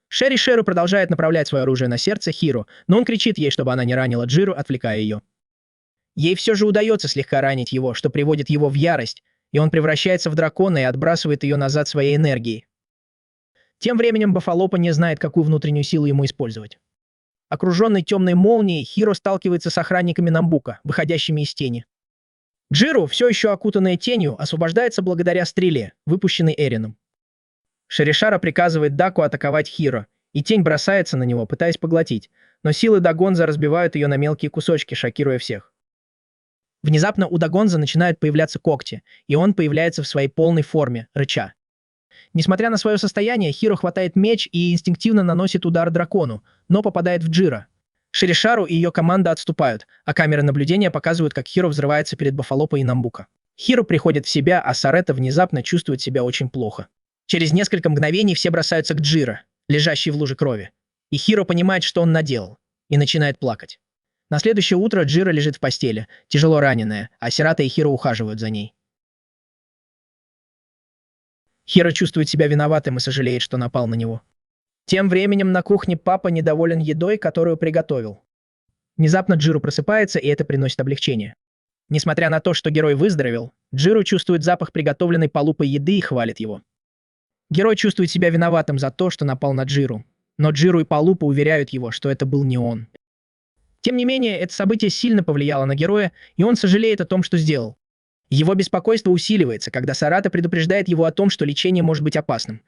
Шеру продолжает направлять свое оружие на сердце Хиро, но он кричит ей, чтобы она не ранила Джиру, отвлекая ее. Ей все же удается слегка ранить его, что приводит его в ярость, и он превращается в дракона и отбрасывает ее назад своей энергией. Тем временем Бафалопа не знает, какую внутреннюю силу ему использовать. Окруженный темной молнией, Хиро сталкивается с охранниками Намбука, выходящими из тени. Джиру, все еще окутанная тенью, освобождается благодаря стреле, выпущенной Эрином. Шеришара приказывает Даку атаковать Хиро, и тень бросается на него, пытаясь поглотить, но силы Дагонза разбивают ее на мелкие кусочки, шокируя всех. Внезапно у Дагонза начинают появляться когти, и он появляется в своей полной форме, рыча. Несмотря на свое состояние, Хиро хватает меч и инстинктивно наносит удар дракону, но попадает в Джиро. Шеришару и ее команда отступают, а камеры наблюдения показывают, как Хиро взрывается перед Бафалопа и Намбука. Хиро приходит в себя, а Сарета внезапно чувствует себя очень плохо. Через несколько мгновений все бросаются к Джиро, лежащей в луже крови. И Хиро понимает, что он наделал, и начинает плакать. На следующее утро Джиро лежит в постели, тяжело раненая, а Сирата и Хиро ухаживают за ней. Хиро чувствует себя виноватым и сожалеет, что напал на него. Тем временем на кухне папа недоволен едой, которую приготовил. Внезапно Джиро просыпается, и это приносит облегчение. Несмотря на то, что герой выздоровел, Джиро чувствует запах приготовленной Палупой еды и хвалит его. Герой чувствует себя виноватым за то, что напал на Джиру, но Джиру и Палупа уверяют его, что это был не он. Тем не менее, это событие сильно повлияло на героя, и он сожалеет о том, что сделал. Его беспокойство усиливается, когда Сарата предупреждает его о том, что лечение может быть опасным.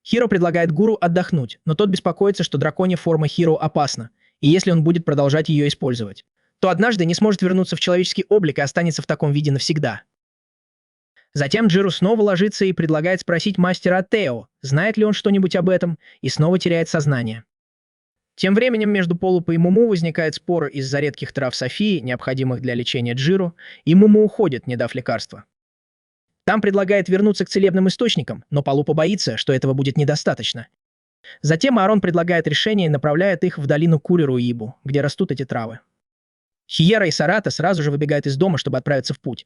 Хиро предлагает гуру отдохнуть, но тот беспокоится, что драконья форма Хиро опасна, и если он будет продолжать ее использовать, то однажды не сможет вернуться в человеческий облик и останется в таком виде навсегда. Затем Джиру снова ложится и предлагает спросить мастера Тео, знает ли он что-нибудь об этом, и снова теряет сознание. Тем временем между Полупой и Муму возникает спор из-за редких трав Софии, необходимых для лечения Джиру, и Муму уходит, не дав лекарства. Там предлагает вернуться к целебным источникам, но Палупа боится, что этого будет недостаточно. Затем Аарон предлагает решение и направляет их в долину Куриру-Ибу, где растут эти травы. Хиера и Сарата сразу же выбегают из дома, чтобы отправиться в путь.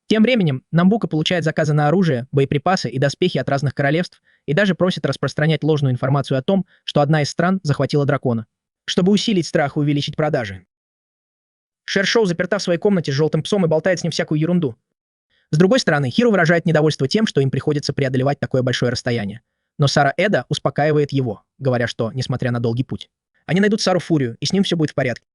Тем временем Намбука получает заказы на оружие, боеприпасы и доспехи от разных королевств и даже просит распространять ложную информацию о том, что одна из стран захватила дракона, чтобы усилить страх и увеличить продажи. Шершоу заперта в своей комнате с желтым псом и болтает с ним всякую ерунду. С другой стороны, Хиро выражает недовольство тем, что им приходится преодолевать такое большое расстояние. Но Сара Эда успокаивает его, говоря, что, несмотря на долгий путь, они найдут Сару Фурию, и с ним все будет в порядке.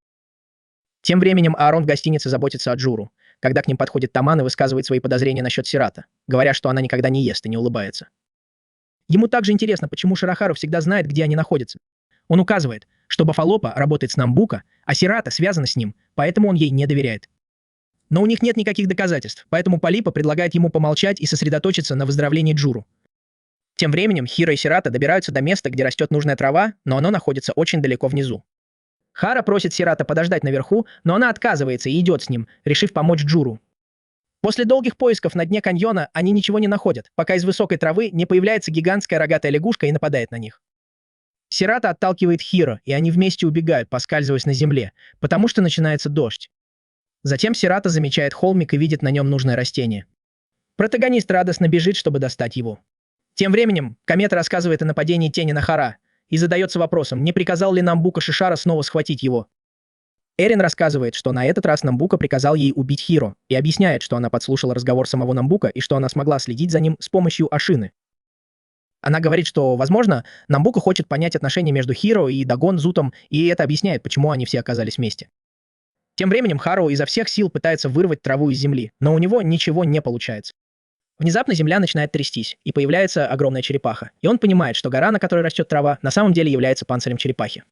Тем временем Аарон в гостинице заботится о Джуру, когда к ним подходит Таман и высказывает свои подозрения насчет Сирата, говоря, что она никогда не ест и не улыбается. Ему также интересно, почему Ширахару всегда знает, где они находятся. Он указывает, что Бафалопа работает с Намбука, а Сирата связана с ним, поэтому он ей не доверяет. Но у них нет никаких доказательств, поэтому Палипа предлагает ему помолчать и сосредоточиться на выздоровлении Джуру. Тем временем Хиро и Сирата добираются до места, где растет нужная трава, но оно находится очень далеко внизу. Хара просит Сирата подождать наверху, но она отказывается и идет с ним, решив помочь Джуру. После долгих поисков на дне каньона они ничего не находят, пока из высокой травы не появляется гигантская рогатая лягушка и нападает на них. Сирата отталкивает Хиро, и они вместе убегают, поскальзываясь на земле, потому что начинается дождь. Затем Сирата замечает холмик и видит на нем нужное растение. Протагонист радостно бежит, чтобы достать его. Тем временем Комета рассказывает о нападении тени на Хара и задается вопросом, не приказал ли Намбука Шишара снова схватить его. Эрин рассказывает, что на этот раз Намбука приказал ей убить Хиро и объясняет, что она подслушала разговор самого Намбука и что она смогла следить за ним с помощью Ашины. Она говорит, что, возможно, Намбука хочет понять отношения между Хиро и Дагон Зутом, и это объясняет, почему они все оказались вместе. Тем временем Харуо изо всех сил пытается вырвать траву из земли, но у него ничего не получается. Внезапно земля начинает трястись, и появляется огромная черепаха, и он понимает, что гора, на которой растет трава, на самом деле является панцирем черепахи.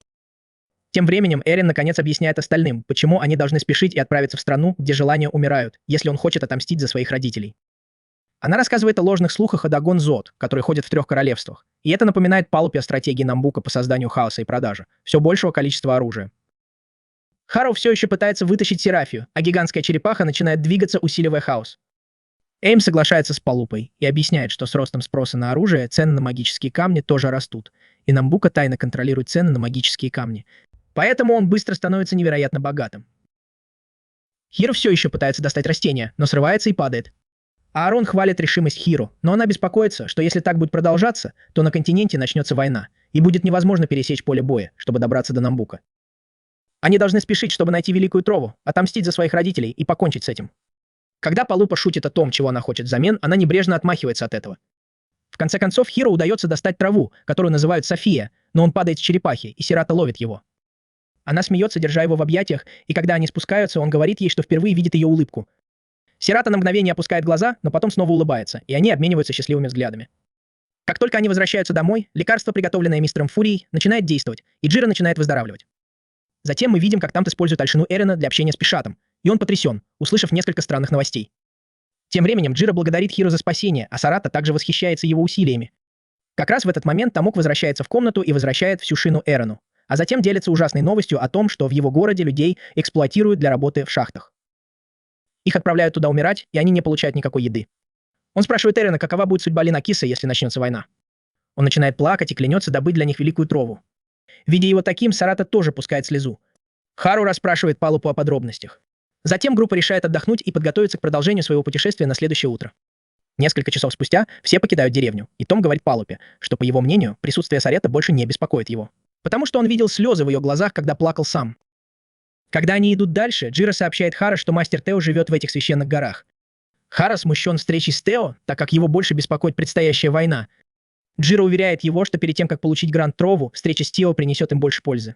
Тем временем Эрин наконец объясняет остальным, почему они должны спешить и отправиться в страну, где желания умирают, если он хочет отомстить за своих родителей. Она рассказывает о ложных слухах о Дагон Зод, которые ходят в 3 королевствах, и это напоминает Палупе о стратегии Намбука по созданию хаоса и продаже, все большего количества оружия. Харуо все еще пытается вытащить Серафию, а гигантская черепаха начинает двигаться, усиливая хаос. Эйм соглашается с Палупой и объясняет, что с ростом спроса на оружие цены на магические камни тоже растут, и Намбука тайно контролирует цены на магические камни. Поэтому он быстро становится невероятно богатым. Хиро все еще пытается достать растения, но срывается и падает. Аарон хвалит решимость Хиро, но она беспокоится, что если так будет продолжаться, то на континенте начнется война, и будет невозможно пересечь поле боя, чтобы добраться до Намбука. Они должны спешить, чтобы найти Великую Трову, отомстить за своих родителей и покончить с этим. Когда Палупа шутит о том, чего она хочет взамен, она небрежно отмахивается от этого. В конце концов, Хиро удается достать траву, которую называют София, но он падает с черепахи, и Сирата ловит его. Она смеется, держа его в объятиях, и когда они спускаются, он говорит ей, что впервые видит ее улыбку. Сирата на мгновение опускает глаза, но потом снова улыбается, и они обмениваются счастливыми взглядами. Как только они возвращаются домой, лекарство, приготовленное мистером Фурией, начинает действовать, и Джиро начинает выздоравливать. Затем мы видим, как Тамт использует Альшину Эрина для общения с Пишатом, и он потрясен, услышав несколько странных новостей. Тем временем Джиро благодарит Хиро за спасение, а Сарата также восхищается его усилиями. Как раз в этот момент Тамок возвращается в комнату и возвращает всю шину Эрину, а затем делится ужасной новостью о том, что в его городе людей эксплуатируют для работы в шахтах. Их отправляют туда умирать, и они не получают никакой еды. Он спрашивает Эрина, какова будет судьба Линакиса, если начнется война. Он начинает плакать и клянется добыть для них Великую Трову. Видя его таким, Сарата тоже пускает слезу. Хару расспрашивает Палупу о подробностях. Затем группа решает отдохнуть и подготовиться к продолжению своего путешествия на следующее утро. Несколько часов спустя все покидают деревню, и Том говорит Палупе, что, по его мнению, присутствие Сарета больше не беспокоит его. Потому что он видел слезы в ее глазах, когда плакал сам. Когда они идут дальше, Джиро сообщает Хара, что мастер Тео живет в этих священных горах. Хара смущен встречей с Тео, так как его больше беспокоит предстоящая война. Джиро уверяет его, что перед тем, как получить Гранд Трову, встреча с Тео принесет им больше пользы.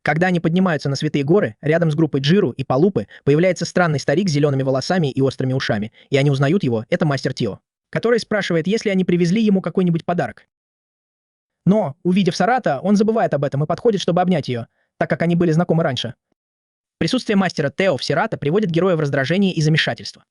Когда они поднимаются на Святые горы, рядом с группой Джиру и Палупы появляется странный старик с зелеными волосами и острыми ушами, и они узнают его, это мастер Тео, который спрашивает, если они привезли ему какой-нибудь подарок. Но, увидев Сарата, он забывает об этом и подходит, чтобы обнять ее, так как они были знакомы раньше. Присутствие мастера Тео в Сирата приводит героя в раздражение и замешательство.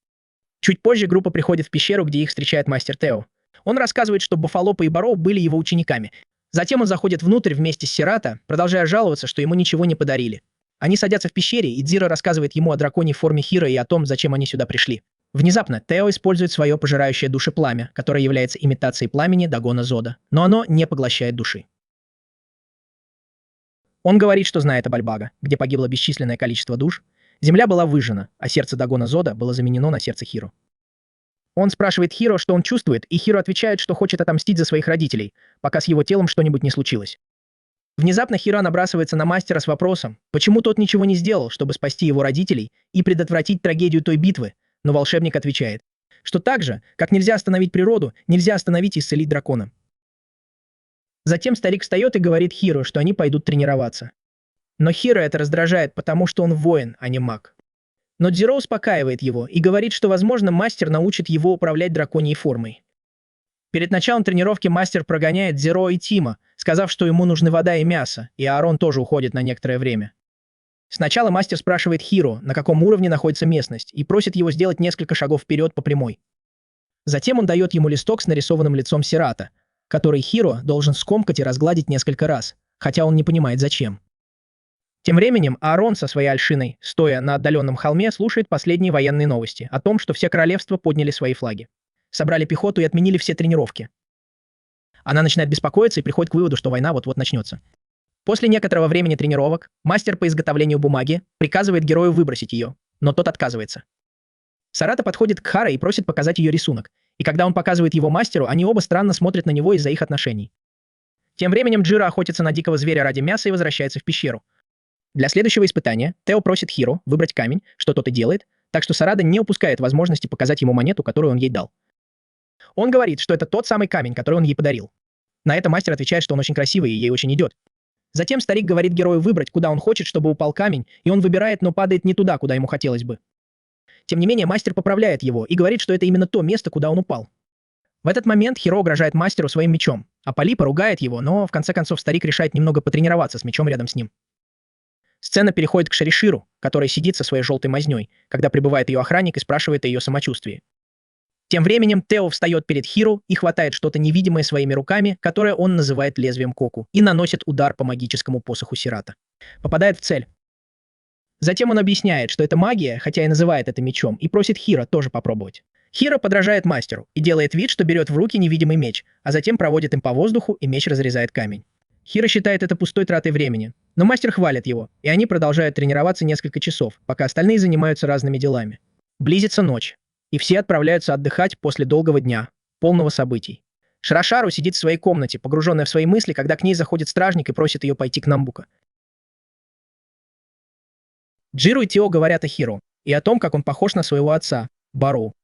Чуть позже группа приходит в пещеру, где их встречает мастер Тео. Он рассказывает, что Бафалопа и Баро были его учениками. Затем он заходит внутрь вместе с Сирата, продолжая жаловаться, что ему ничего не подарили. Они садятся в пещере, и Дзиро рассказывает ему о драконьей форме Хиро и о том, зачем они сюда пришли. Внезапно Тео использует свое пожирающее души пламя, которое является имитацией пламени Дагона Зода, но оно не поглощает души. Он говорит, что знает об Альбага, где погибло бесчисленное количество душ. Земля была выжжена, а сердце Дагона Зода было заменено на сердце Хиро. Он спрашивает Хиро, что он чувствует, и Хиро отвечает, что хочет отомстить за своих родителей, пока с его телом что-нибудь не случилось. Внезапно Хиро набрасывается на мастера с вопросом, почему тот ничего не сделал, чтобы спасти его родителей и предотвратить трагедию той битвы, но волшебник отвечает, что так же, как нельзя остановить природу, нельзя остановить и исцелить дракона. Затем старик встает и говорит Хиро, что они пойдут тренироваться. Но Хиро это раздражает, потому что он воин, а не маг. Но Дзиро успокаивает его и говорит, что, возможно, мастер научит его управлять драконьей формой. Перед началом тренировки мастер прогоняет Дзиро и Тима, сказав, что ему нужны вода и мясо, и Аарон тоже уходит на некоторое время. Сначала мастер спрашивает Хиро, на каком уровне находится местность, и просит его сделать несколько шагов вперед по прямой. Затем он дает ему листок с нарисованным лицом Сирата, который Хиро должен скомкать и разгладить несколько раз, хотя он не понимает зачем. Тем временем Аарон со своей Альшиной, стоя на отдаленном холме, слушает последние военные новости о том, что все королевства подняли свои флаги, собрали пехоту и отменили все тренировки. Она начинает беспокоиться и приходит к выводу, что война вот-вот начнется. После некоторого времени тренировок мастер по изготовлению бумаги приказывает герою выбросить ее, но тот отказывается. Сарата подходит к Харе и просит показать ее рисунок, и когда он показывает его мастеру, они оба странно смотрят на него из-за их отношений. Тем временем Джиро охотится на дикого зверя ради мяса и возвращается в пещеру. Для следующего испытания Тео просит Хиро выбрать камень, что тот и делает, так что Сарада не упускает возможности показать ему монету, которую он ей дал. Он говорит, что это тот самый камень, который он ей подарил. На это мастер отвечает, что он очень красивый и ей очень идет. Затем старик говорит герою выбрать, куда он хочет, чтобы упал камень, и он выбирает, но падает не туда, куда ему хотелось бы. Тем не менее, мастер поправляет его и говорит, что это именно то место, куда он упал. В этот момент Хиро угрожает мастеру своим мечом, а Полипа ругает его, но в конце концов старик решает немного потренироваться с мечом рядом с ним. Сцена переходит к Шариширу, который сидит со своей желтой мазнёй, когда прибывает ее охранник и спрашивает о ее самочувствии. Тем временем Тео встает перед Хиро и хватает что-то невидимое своими руками, которое он называет лезвием Коку, и наносит удар по магическому посоху Сирата. Попадает в цель. Затем он объясняет, что это магия, хотя и называет это мечом, и просит Хиро тоже попробовать. Хиро подражает мастеру и делает вид, что берет в руки невидимый меч, а затем проводит им по воздуху, и меч разрезает камень. Хиро считает это пустой тратой времени, но мастер хвалит его, и они продолжают тренироваться несколько часов, пока остальные занимаются разными делами. Близится ночь, и все отправляются отдыхать после долгого дня, полного событий. Шарашару сидит в своей комнате, погруженная в свои мысли, когда к ней заходит стражник и просит ее пойти к Намбука. Джиру и Тео говорят о Хиро и о том, как он похож на своего отца, Бару.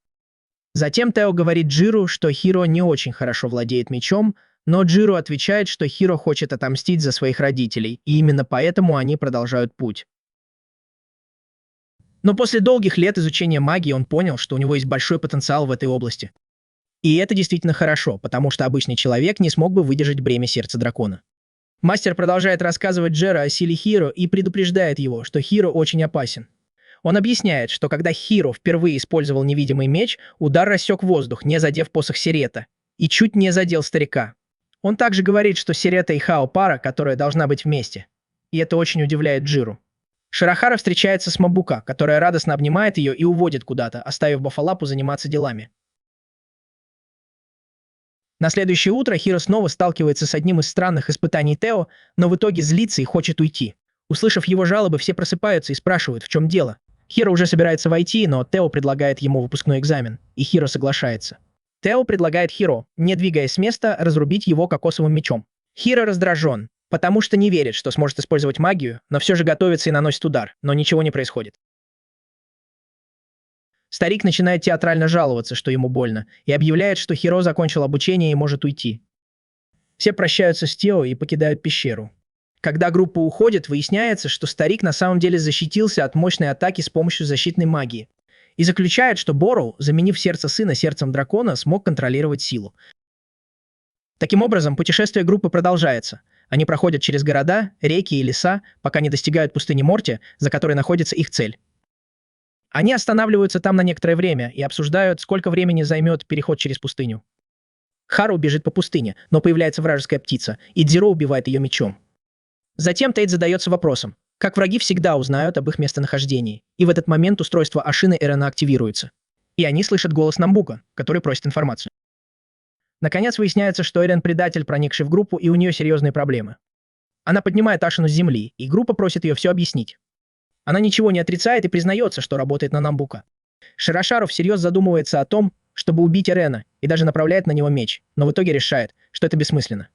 Затем Тео говорит Джиру, что Хиро не очень хорошо владеет мечом, но Джиру отвечает, что Хиро хочет отомстить за своих родителей, и именно поэтому они продолжают путь. Но после долгих лет изучения магии он понял, что у него есть большой потенциал в этой области. И это действительно хорошо, потому что обычный человек не смог бы выдержать бремя сердца дракона. Мастер продолжает рассказывать Джеру о силе Хиро и предупреждает его, что Хиро очень опасен. Он объясняет, что когда Хиро впервые использовал невидимый меч, удар рассек воздух, не задев посох Сирета, и чуть не задел старика. Он также говорит, что Сирета и Хао пара, которая должна быть вместе. И это очень удивляет Джиру. Ширахара встречается с Мабука, которая радостно обнимает ее и уводит куда-то, оставив Бафалапу заниматься делами. На следующее утро Хиро снова сталкивается с одним из странных испытаний Тео, но в итоге злится и хочет уйти. Услышав его жалобы, все просыпаются и спрашивают, в чем дело. Хиро уже собирается войти, но Тео предлагает ему выпускной экзамен, и Хиро соглашается. Тео предлагает Хиро, не двигаясь с места, разрубить его кокосовым мечом. Хиро раздражен, потому что не верит, что сможет использовать магию, но все же готовится и наносит удар, но ничего не происходит. Старик начинает театрально жаловаться, что ему больно, и объявляет, что Хиро закончил обучение и может уйти. Все прощаются с Тео и покидают пещеру. Когда группа уходит, выясняется, что старик на самом деле защитился от мощной атаки с помощью защитной магии. И заключает, что Бору, заменив сердце сына сердцем дракона, смог контролировать силу. Таким образом, путешествие группы продолжается. Они проходят через города, реки и леса, пока не достигают пустыни Морти, за которой находится их цель. Они останавливаются там на некоторое время и обсуждают, сколько времени займет переход через пустыню. Хару бежит по пустыне, но появляется вражеская птица, и Дзиро убивает ее мечом. Затем Тейт задается вопросом, как враги всегда узнают об их местонахождении, и в этот момент устройство Ашины Эрена активируется. И они слышат голос Намбука, который просит информацию. Наконец выясняется, что Эрен предатель, проникший в группу, и у нее серьезные проблемы. Она поднимает Ашину с земли, и группа просит ее все объяснить. Она ничего не отрицает и признается, что работает на Намбука. Ширашару всерьез задумывается о том, чтобы убить Эрена, и даже направляет на него меч, но в итоге решает, что это бессмысленно.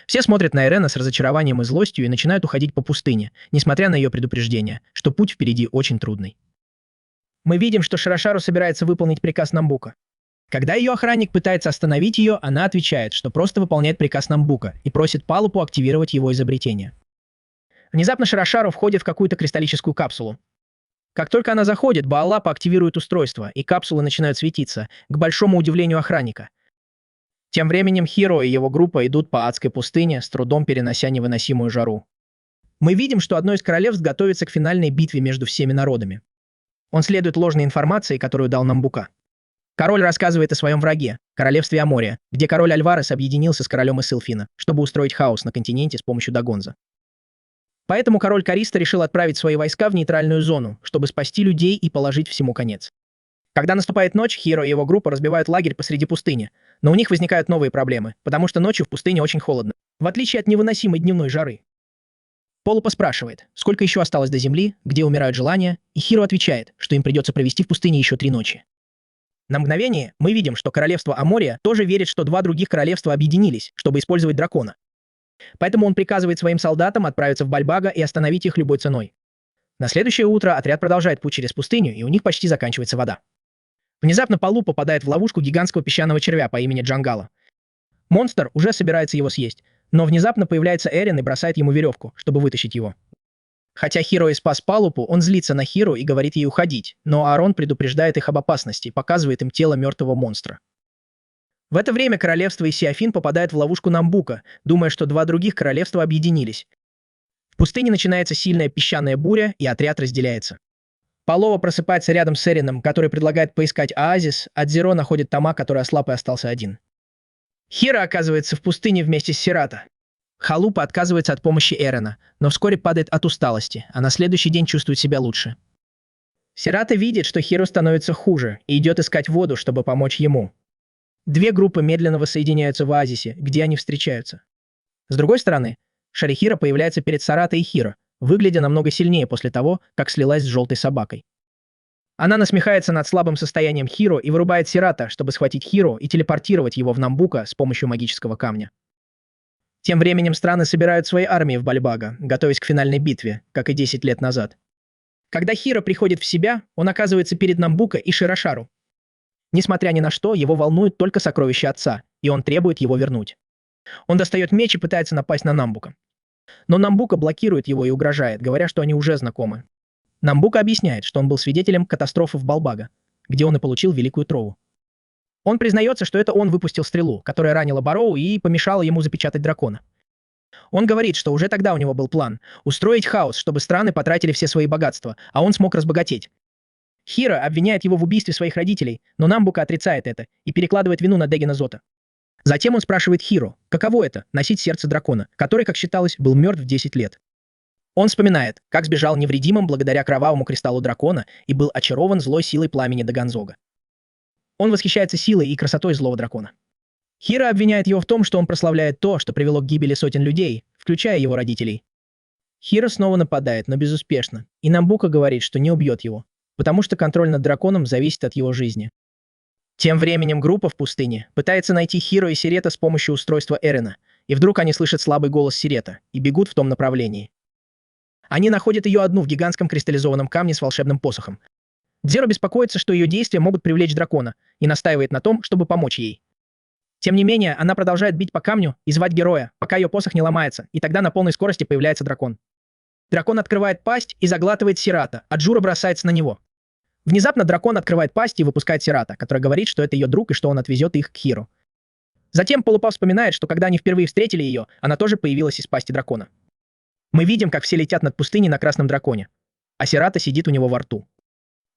Все смотрят на Эрена с разочарованием и злостью и начинают уходить по пустыне, несмотря на ее предупреждение, что путь впереди очень трудный. Мы видим, что Ширашару собирается выполнить приказ Намбука. Когда ее охранник пытается остановить ее, она отвечает, что просто выполняет приказ Намбука и просит Палупу активировать его изобретение. Внезапно Ширашару входит в какую-то кристаллическую капсулу. Как только она заходит, Баалапа активирует устройство, и капсулы начинают светиться, к большому удивлению охранника. Тем временем Хиро и его группа идут по адской пустыне, с трудом перенося невыносимую жару. Мы видим, что одно из королевств готовится к финальной битве между всеми народами. Он следует ложной информации, которую дал Намбука. Король рассказывает о своем враге, королевстве Амория, где король Альварес объединился с королем Исилфина, чтобы устроить хаос на континенте с помощью Дагонза. Поэтому король Кариста решил отправить свои войска в нейтральную зону, чтобы спасти людей и положить всему конец. Когда наступает ночь, Хиро и его группа разбивают лагерь посреди пустыни, но у них возникают новые проблемы, потому что ночью в пустыне очень холодно, в отличие от невыносимой дневной жары. Полупа спрашивает, сколько еще осталось до земли, где умирают желания, и Хиро отвечает, что им придется провести в пустыне еще 3 ночи. На мгновение мы видим, что королевство Амория тоже верит, что 2 других королевства объединились, чтобы использовать дракона. Поэтому он приказывает своим солдатам отправиться в Бальбага и остановить их любой ценой. На следующее утро отряд продолжает путь через пустыню, и у них почти заканчивается вода. Внезапно Палу попадает в ловушку гигантского песчаного червя по имени Джангала. Монстр уже собирается его съесть, но внезапно появляется Эрин и бросает ему веревку, чтобы вытащить его. Хотя Хиро и спас Палупу, он злится на Хиро и говорит ей уходить, но Аарон предупреждает их об опасности и показывает им тело мертвого монстра. В это время королевство Исиафин попадает в ловушку Намбука, думая, что два других королевства объединились. В пустыне начинается сильная песчаная буря, и отряд разделяется. Палова просыпается рядом с Эрином, который предлагает поискать оазис, а Дзиро находит Тома, который ослаб и остался один. Хиро оказывается в пустыне вместе с Сирата. Халупа отказывается от помощи Эрена, но вскоре падает от усталости, а на следующий день чувствует себя лучше. Сирата видит, что Хиро становится хуже, и идет искать воду, чтобы помочь ему. Две группы медленно воссоединяются в оазисе, где они встречаются. С другой стороны, Шарихира появляется перед Сарата и Хиро, выглядя намного сильнее после того, как слилась с желтой собакой. Она насмехается над слабым состоянием Хиро и вырубает Сирата, чтобы схватить Хиро и телепортировать его в Намбука с помощью магического камня. Тем временем страны собирают свои армии в Бальбага, готовясь к финальной битве, как и 10 лет назад. Когда Хиро приходит в себя, он оказывается перед Намбука и Широшару. Несмотря ни на что, его волнует только сокровище отца, и он требует его вернуть. Он достает меч и пытается напасть на Намбука. Но Намбука блокирует его и угрожает, говоря, что они уже знакомы. Намбука объясняет, что он был свидетелем катастрофы в Балбага, где он и получил Великую Трову. Он признается, что это он выпустил стрелу, которая ранила Бароу и помешала ему запечатать дракона. Он говорит, что уже тогда у него был план – устроить хаос, чтобы страны потратили все свои богатства, а он смог разбогатеть. Хиро обвиняет его в убийстве своих родителей, но Намбука отрицает это и перекладывает вину на Дегина Зота. Затем он спрашивает Хиро, каково это – носить сердце дракона, который, как считалось, был мертв 10 лет. Он вспоминает, как сбежал невредимым благодаря кровавому кристаллу дракона и был очарован злой силой пламени Даганзога. Он восхищается силой и красотой злого дракона. Хиро обвиняет его в том, что он прославляет то, что привело к гибели сотен людей, включая его родителей. Хиро снова нападает, но безуспешно, и Намбука говорит, что не убьет его, потому что контроль над драконом зависит от его жизни. Тем временем группа в пустыне пытается найти Хиро и Сирета с помощью устройства Эрена, и вдруг они слышат слабый голос Сирета и бегут в том направлении. Они находят ее одну в гигантском кристаллизованном камне с волшебным посохом. Дзиро беспокоится, что ее действия могут привлечь дракона, и настаивает на том, чтобы помочь ей. Тем не менее, она продолжает бить по камню и звать героя, пока ее посох не ломается, и тогда на полной скорости появляется дракон. Дракон открывает пасть и заглатывает Сирата, а Джура бросается на него. Внезапно дракон открывает пасть и выпускает Сирата, который говорит, что это ее друг и что он отвезет их к Хиро. Затем Полупав вспоминает, что когда они впервые встретили ее, она тоже появилась из пасти дракона. Мы видим, как все летят над пустыней на красном драконе, а Сирата сидит у него во рту.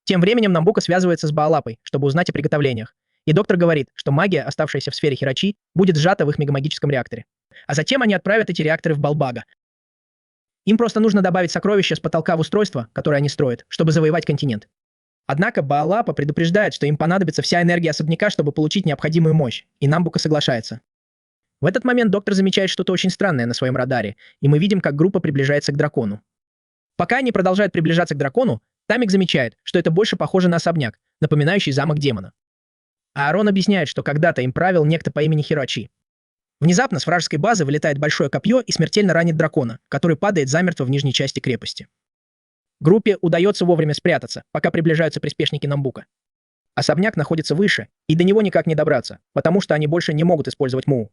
Тем временем Намбука связывается с Баалапой, чтобы узнать о приготовлениях, и доктор говорит, что магия, оставшаяся в сфере Хирачи, будет сжата в их мегамагическом реакторе. А затем они отправят эти реакторы в Балбага. Им просто нужно добавить сокровища с потолка в устройство, которое они строят, чтобы завоевать континент. Однако Баалапа предупреждает, что им понадобится вся энергия особняка, чтобы получить необходимую мощь, и Намбука соглашается. В этот момент доктор замечает что-то очень странное на своем радаре, и мы видим, как группа приближается к дракону. Пока они продолжают приближаться к дракону, Тамик замечает, что это больше похоже на особняк, напоминающий замок демона. Аарон объясняет, что когда-то им правил некто по имени Хирачи. Внезапно с вражеской базы вылетает большое копье и смертельно ранит дракона, который падает замертво в нижней части крепости. Группе удается вовремя спрятаться, пока приближаются приспешники Намбука. Особняк находится выше, и до него никак не добраться, потому что они больше не могут использовать Муу.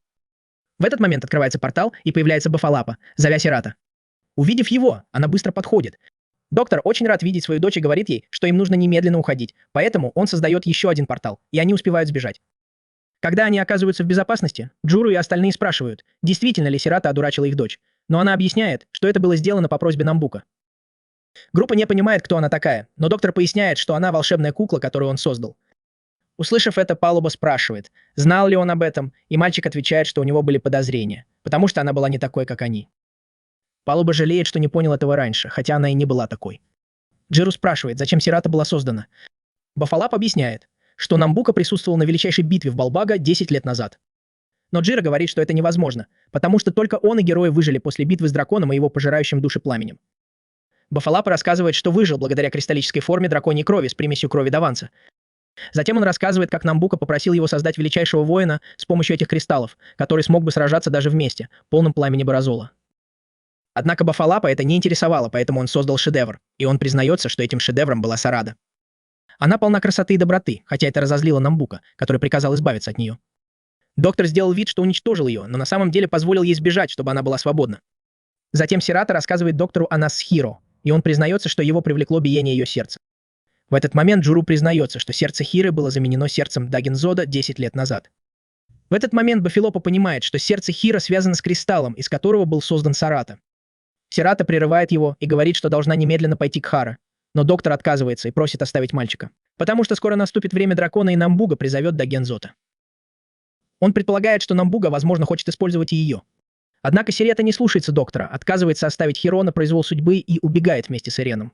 В этот момент открывается портал, и появляется Бафалапа, зовя Сирата. Увидев его, она быстро подходит. Доктор очень рад видеть свою дочь и говорит ей, что им нужно немедленно уходить, поэтому он создает еще один портал, и они успевают сбежать. Когда они оказываются в безопасности, Джуру и остальные спрашивают, действительно ли Сирата одурачила их дочь, но она объясняет, что это было сделано по просьбе Намбука. Группа не понимает, кто она такая, но доктор поясняет, что она волшебная кукла, которую он создал. Услышав это, Палуба спрашивает, знал ли он об этом, и мальчик отвечает, что у него были подозрения, потому что она была не такой, как они. Палуба жалеет, что не понял этого раньше, хотя она и не была такой. Джиру спрашивает, зачем Сирата была создана. Бафалап объясняет, что Намбука присутствовал на величайшей битве в Балбага 10 лет назад. Но Джира говорит, что это невозможно, потому что только он и герои выжили после битвы с драконом и его пожирающим души пламенем. Бафалап рассказывает, что выжил благодаря кристаллической форме драконьей крови с примесью крови Даванца. Затем он рассказывает, как Намбука попросил его создать величайшего воина с помощью этих кристаллов, который смог бы сражаться даже вместе, полном пламени Баразола. Однако Бафалапа это не интересовало, поэтому он создал шедевр, и он признается, что этим шедевром была Сарада. Она полна красоты и доброты, хотя это разозлило Намбука, который приказал избавиться от нее. Доктор сделал вид, что уничтожил ее, но на самом деле позволил ей сбежать, чтобы она была свободна. Затем Сирата рассказывает доктору о Насхиро, и он признается, что его привлекло биение ее сердца. В этот момент Джуру признается, что сердце Хиры было заменено сердцем Дагензода 10 лет назад. В этот момент Бафилопа понимает, что сердце Хира связано с кристаллом, из которого был создан Сарата. Сирата прерывает его и говорит, что должна немедленно пойти к Хара, но доктор отказывается и просит оставить мальчика, потому что скоро наступит время дракона и Намбуга призовет Дагензота. Он предполагает, что Намбуга, возможно, хочет использовать и ее. Однако Сирета не слушается доктора, отказывается оставить Хиро на произвол судьбы и убегает вместе с Иреном.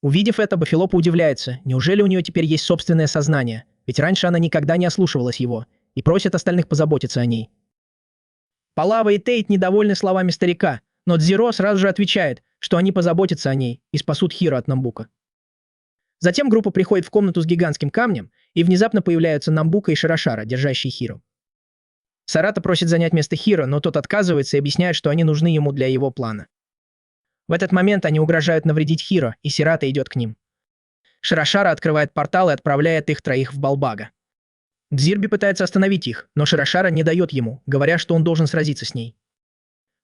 Увидев это, Бафилопа удивляется, неужели у нее теперь есть собственное сознание, ведь раньше она никогда не ослушивалась его, и просит остальных позаботиться о ней. Палава и Тейт недовольны словами старика, но Дзиро сразу же отвечает, что они позаботятся о ней и спасут Хиро от Намбука. Затем группа приходит в комнату с гигантским камнем, и внезапно появляются Намбука и Широшара, держащие Хиро. Сарата просит занять место Хиро, но тот отказывается и объясняет, что они нужны ему для его плана. В этот момент они угрожают навредить Хиро, и Сирата идет к ним. Широшара открывает портал и отправляет их троих в Балбага. Дзирби пытается остановить их, но Широшара не дает ему, говоря, что он должен сразиться с ней.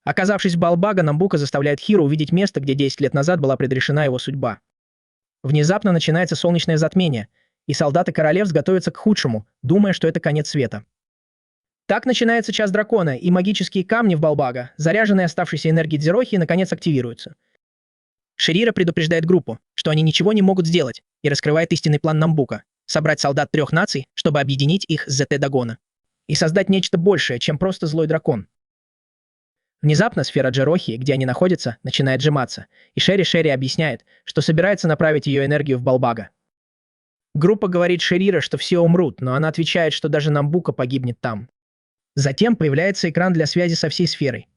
Оказавшись в Балбага, Намбука заставляет Хиро увидеть место, где 10 лет назад была предрешена его судьба. Внезапно начинается солнечное затмение, и солдаты королевств готовятся к худшему, думая, что это конец света. Так начинается час дракона, и магические камни в Балбага, заряженные оставшейся энергией Дзирохи, наконец активируются. Ширира предупреждает группу, что они ничего не могут сделать, и раскрывает истинный план Намбука – собрать солдат 3 наций, чтобы объединить их с ЗТ Дагона, и создать нечто большее, чем просто злой дракон. Внезапно сфера Джерохи, где они находятся, начинает сжиматься, и Шерри объясняет, что собирается направить ее энергию в Балбага. Группа говорит Ширира, что все умрут, но она отвечает, что даже Намбука погибнет там. Затем появляется экран для связи со всей сферой.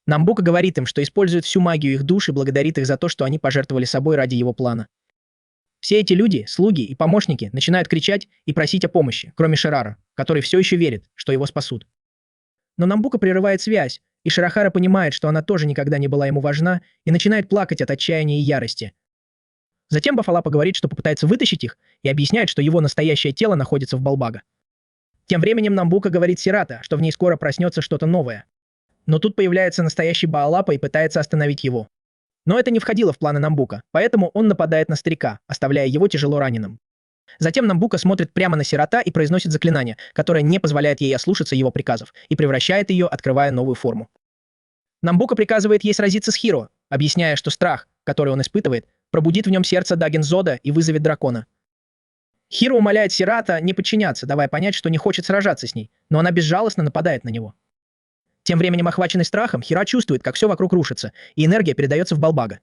Намбука говорит им, что использует всю магию их душ и благодарит их за то, что они пожертвовали собой ради его плана. Все эти люди, слуги и помощники начинают кричать и просить о помощи, кроме Ширара, который все еще верит, что его спасут. Но Намбука прерывает связь, и Широхара понимает, что она тоже никогда не была ему важна, и начинает плакать от отчаяния и ярости. Затем Бафалапа говорит, что попытается вытащить их, и объясняет, что его настоящее тело находится в Балбага. Тем временем Намбука говорит Сирата, что в ней скоро проснется что-то новое. Но тут появляется настоящий Баалапа и пытается остановить его. Но это не входило в планы Намбука, поэтому он нападает на старика, оставляя его тяжело раненым. Затем Намбука смотрит прямо на Сирата и произносит заклинание, которое не позволяет ей ослушаться его приказов, и превращает ее, открывая новую форму. Намбука приказывает ей сразиться с Хиро, объясняя, что страх, который он испытывает, пробудит в нем сердце Дагензода и вызовет дракона. Хиро умоляет Сирата не подчиняться, давая понять, что не хочет сражаться с ней, но она безжалостно нападает на него. Тем временем, охваченный страхом, Хиро чувствует, как все вокруг рушится, и энергия передается в Балбага.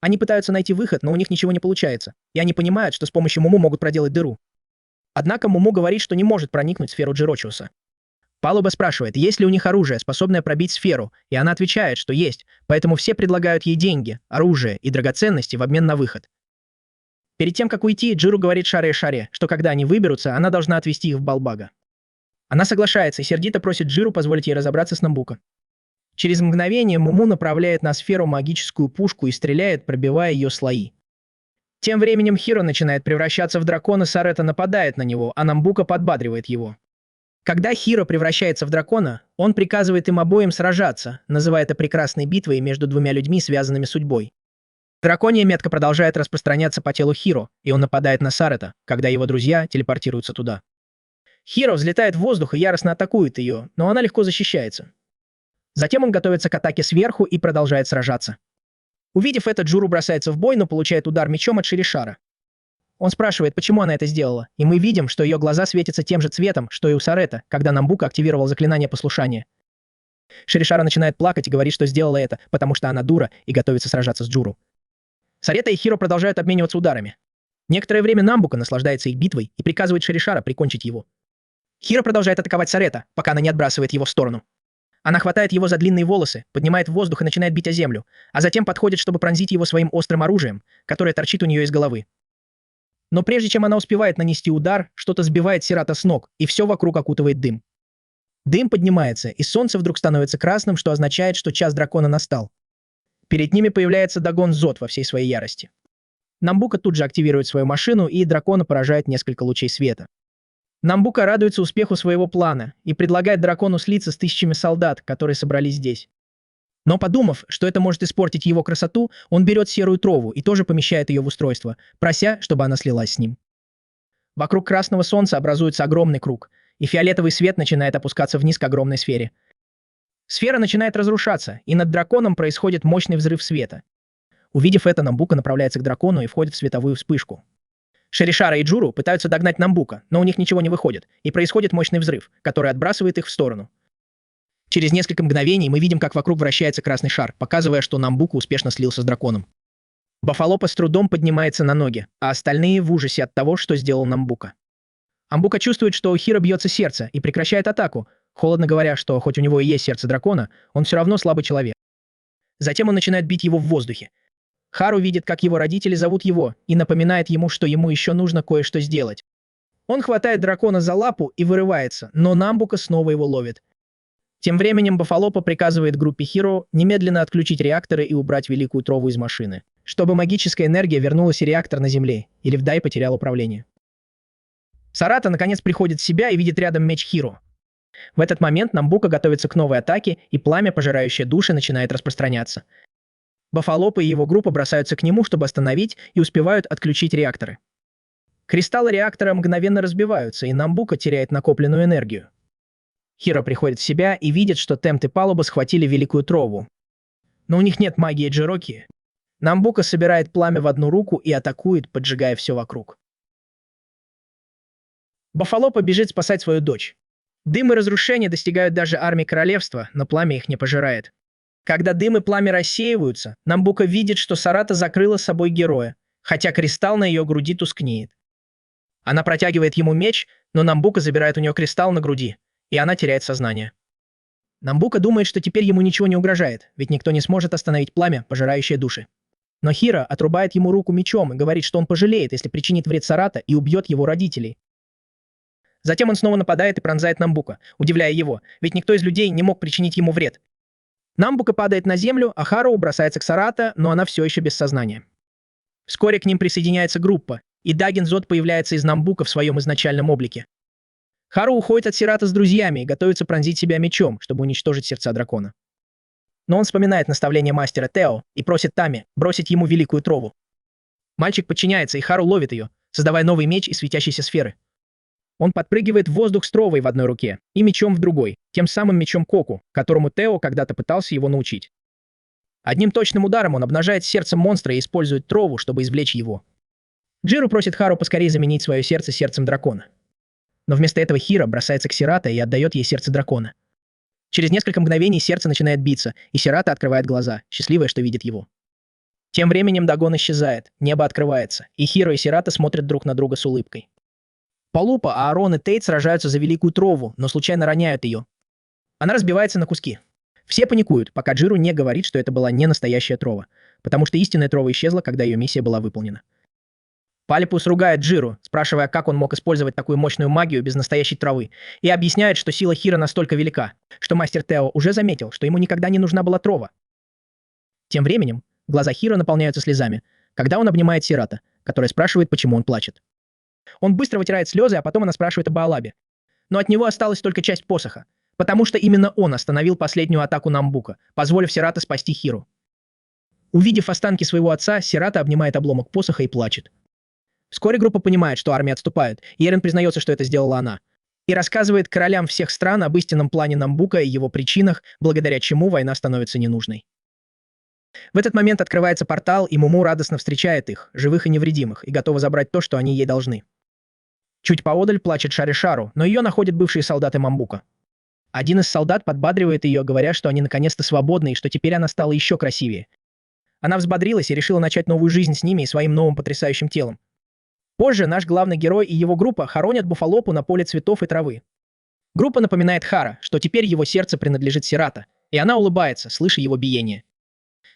Они пытаются найти выход, но у них ничего не получается, и они понимают, что с помощью Муму могут проделать дыру. Однако Муму говорит, что не может проникнуть в сферу Джирочиуса. Палуба спрашивает, есть ли у них оружие, способное пробить сферу, и она отвечает, что есть, поэтому все предлагают ей деньги, оружие и драгоценности в обмен на выход. Перед тем, как уйти, Джиру говорит Шаре, что когда они выберутся, она должна отвезти их в Балбага. Она соглашается и сердито просит Джиру позволить ей разобраться с Намбука. Через мгновение Муму направляет на сферу магическую пушку и стреляет, пробивая ее слои. Тем временем Хиро начинает превращаться в дракона, Сарета нападает на него, а Намбука подбадривает его. Когда Хиро превращается в дракона, он приказывает им обоим сражаться, называя это прекрасной битвой между двумя людьми, связанными судьбой. Драконья метка продолжает распространяться по телу Хиро, и он нападает на Сарета, когда его друзья телепортируются туда. Хиро взлетает в воздух и яростно атакует ее, но она легко защищается. Затем он готовится к атаке сверху и продолжает сражаться. Увидев это, Джуру бросается в бой, но получает удар мечом от Ширишара. Он спрашивает, почему она это сделала, и мы видим, что ее глаза светятся тем же цветом, что и у Сарета, когда Намбука активировал заклинание послушания. Ширишара начинает плакать и говорит, что сделала это, потому что она дура и готовится сражаться с Джуру. Сарета и Хиро продолжают обмениваться ударами. Некоторое время Намбука наслаждается их битвой и приказывает Ширишара прикончить его. Хиро продолжает атаковать Сарета, пока она не отбрасывает его в сторону. Она хватает его за длинные волосы, поднимает в воздух и начинает бить о землю, а затем подходит, чтобы пронзить его своим острым оружием, которое торчит у нее из головы. Но прежде чем она успевает нанести удар, что-то сбивает Сирата с ног, и все вокруг окутывает дым. Дым поднимается, и солнце вдруг становится красным, что означает, что час дракона настал. Перед ними появляется Дагон Зод во всей своей ярости. Намбука тут же активирует свою машину, и дракона поражает несколько лучей света. Намбука радуется успеху своего плана и предлагает дракону слиться с тысячами солдат, которые собрались здесь. Но подумав, что это может испортить его красоту, он берет серую трову и тоже помещает ее в устройство, прося, чтобы она слилась с ним. Вокруг красного солнца образуется огромный круг, и фиолетовый свет начинает опускаться вниз к огромной сфере. Сфера начинает разрушаться, и над драконом происходит мощный взрыв света. Увидев это, Намбука направляется к дракону и входит в световую вспышку. Шеришара и Джуру пытаются догнать Намбука, но у них ничего не выходит, и происходит мощный взрыв, который отбрасывает их в сторону. Через несколько мгновений мы видим, как вокруг вращается красный шар, показывая, что Намбука успешно слился с драконом. Бафалопа с трудом поднимается на ноги, а остальные в ужасе от того, что сделал Намбука. Амбука чувствует, что у Хиро бьется сердце, и прекращает атаку, холодно говоря, что хоть у него и есть сердце дракона, он все равно слабый человек. Затем он начинает бить его в воздухе. Хару видит, как его родители зовут его, и напоминает ему, что ему еще нужно кое-что сделать. Он хватает дракона за лапу и вырывается, но Намбука снова его ловит. Тем временем Бафалопа приказывает группе Хиро немедленно отключить реакторы и убрать Великую Трову из машины, чтобы магическая энергия вернулась и реактор на Земле, или Вдай потерял управление. Сарата наконец приходит в себя и видит рядом меч Хиро. В этот момент Намбука готовится к новой атаке, и пламя, пожирающее души, начинает распространяться. Бафалопа и его группа бросаются к нему, чтобы остановить, и успевают отключить реакторы. Кристаллы реактора мгновенно разбиваются, и Намбука теряет накопленную энергию. Хиро приходит в себя и видит, что Темт и Палуба схватили Великую Трову. Но у них нет магии Джироки. Намбука собирает пламя в одну руку и атакует, поджигая все вокруг. Бафалопа бежит спасать свою дочь. Дым и разрушения достигают даже армии королевства, но пламя их не пожирает. Когда дым и пламя рассеиваются, Намбука видит, что Сарата закрыла с собой героя, хотя кристалл на ее груди тускнеет. Она протягивает ему меч, но Намбука забирает у нее кристалл на груди, и она теряет сознание. Намбука думает, что теперь ему ничего не угрожает, ведь никто не сможет остановить пламя, пожирающее души. Но Хиро отрубает ему руку мечом и говорит, что он пожалеет, если причинит вред Сарата и убьет его родителей. Затем он снова нападает и пронзает Намбука, удивляя его, ведь никто из людей не мог причинить ему вред. Намбука падает на землю, а Харуо бросается к Сарата, но она все еще без сознания. Вскоре к ним присоединяется группа, и Даген Зод появляется из Намбука в своем изначальном облике. Хару уходит от Сирата с друзьями и готовится пронзить себя мечом, чтобы уничтожить сердца дракона. Но он вспоминает наставление мастера Тео и просит Тами бросить ему Великую Трову. Мальчик подчиняется, и Хару ловит ее, создавая новый меч из светящейся сферы. Он подпрыгивает в воздух с тровой в одной руке и мечом в другой, тем самым мечом Коку, которому Тео когда-то пытался его научить. Одним точным ударом он обнажает сердце монстра и использует трову, чтобы извлечь его. Джиру просит Хару поскорее заменить свое сердце сердцем дракона. Но вместо этого Хиро бросается к Сирата и отдает ей сердце дракона. Через несколько мгновений сердце начинает биться, и Сирата открывает глаза, счастливая, что видит его. Тем временем Дагон исчезает, небо открывается, и Хиро и Сирата смотрят друг на друга с улыбкой. Палупа, Аарон и Тейт сражаются за Великую Трову, но случайно роняют ее. Она разбивается на куски. Все паникуют, пока Джиру не говорит, что это была не настоящая Трова, потому что истинная Трова исчезла, когда ее миссия была выполнена. Палипус ругает Джиру, спрашивая, как он мог использовать такую мощную магию без настоящей травы, и объясняет, что сила Хиро настолько велика, что мастер Тео уже заметил, что ему никогда не нужна была Трова. Тем временем глаза Хиро наполняются слезами, когда он обнимает Сирата, который спрашивает, почему он плачет. Он быстро вытирает слезы, а потом она спрашивает об Баалабе. Но от него осталась только часть посоха, потому что именно он остановил последнюю атаку Намбука, позволив Сирата спасти Хиру. Увидев останки своего отца, Сирата обнимает обломок посоха и плачет. Вскоре группа понимает, что армия отступает, и Эрен признается, что это сделала она, и рассказывает королям всех стран об истинном плане Намбука и его причинах, благодаря чему война становится ненужной. В этот момент открывается портал, и Муму радостно встречает их, живых и невредимых, и готова забрать то, что они ей должны. Чуть поодаль плачет Шаришару, но ее находят бывшие солдаты Мамбука. Один из солдат подбадривает ее, говоря, что они наконец-то свободны и что теперь она стала еще красивее. Она взбодрилась и решила начать новую жизнь с ними и своим новым потрясающим телом. Позже наш главный герой и его группа хоронят Буфалопу на поле цветов и травы. Группа напоминает Хара, что теперь его сердце принадлежит Сирата, и она улыбается, слыша его биение.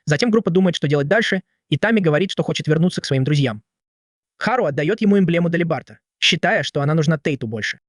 Затем группа думает, что делать дальше, и Тами говорит, что хочет вернуться к своим друзьям. Хару отдает ему эмблему Далибарта, считая, что она нужна Тейту больше.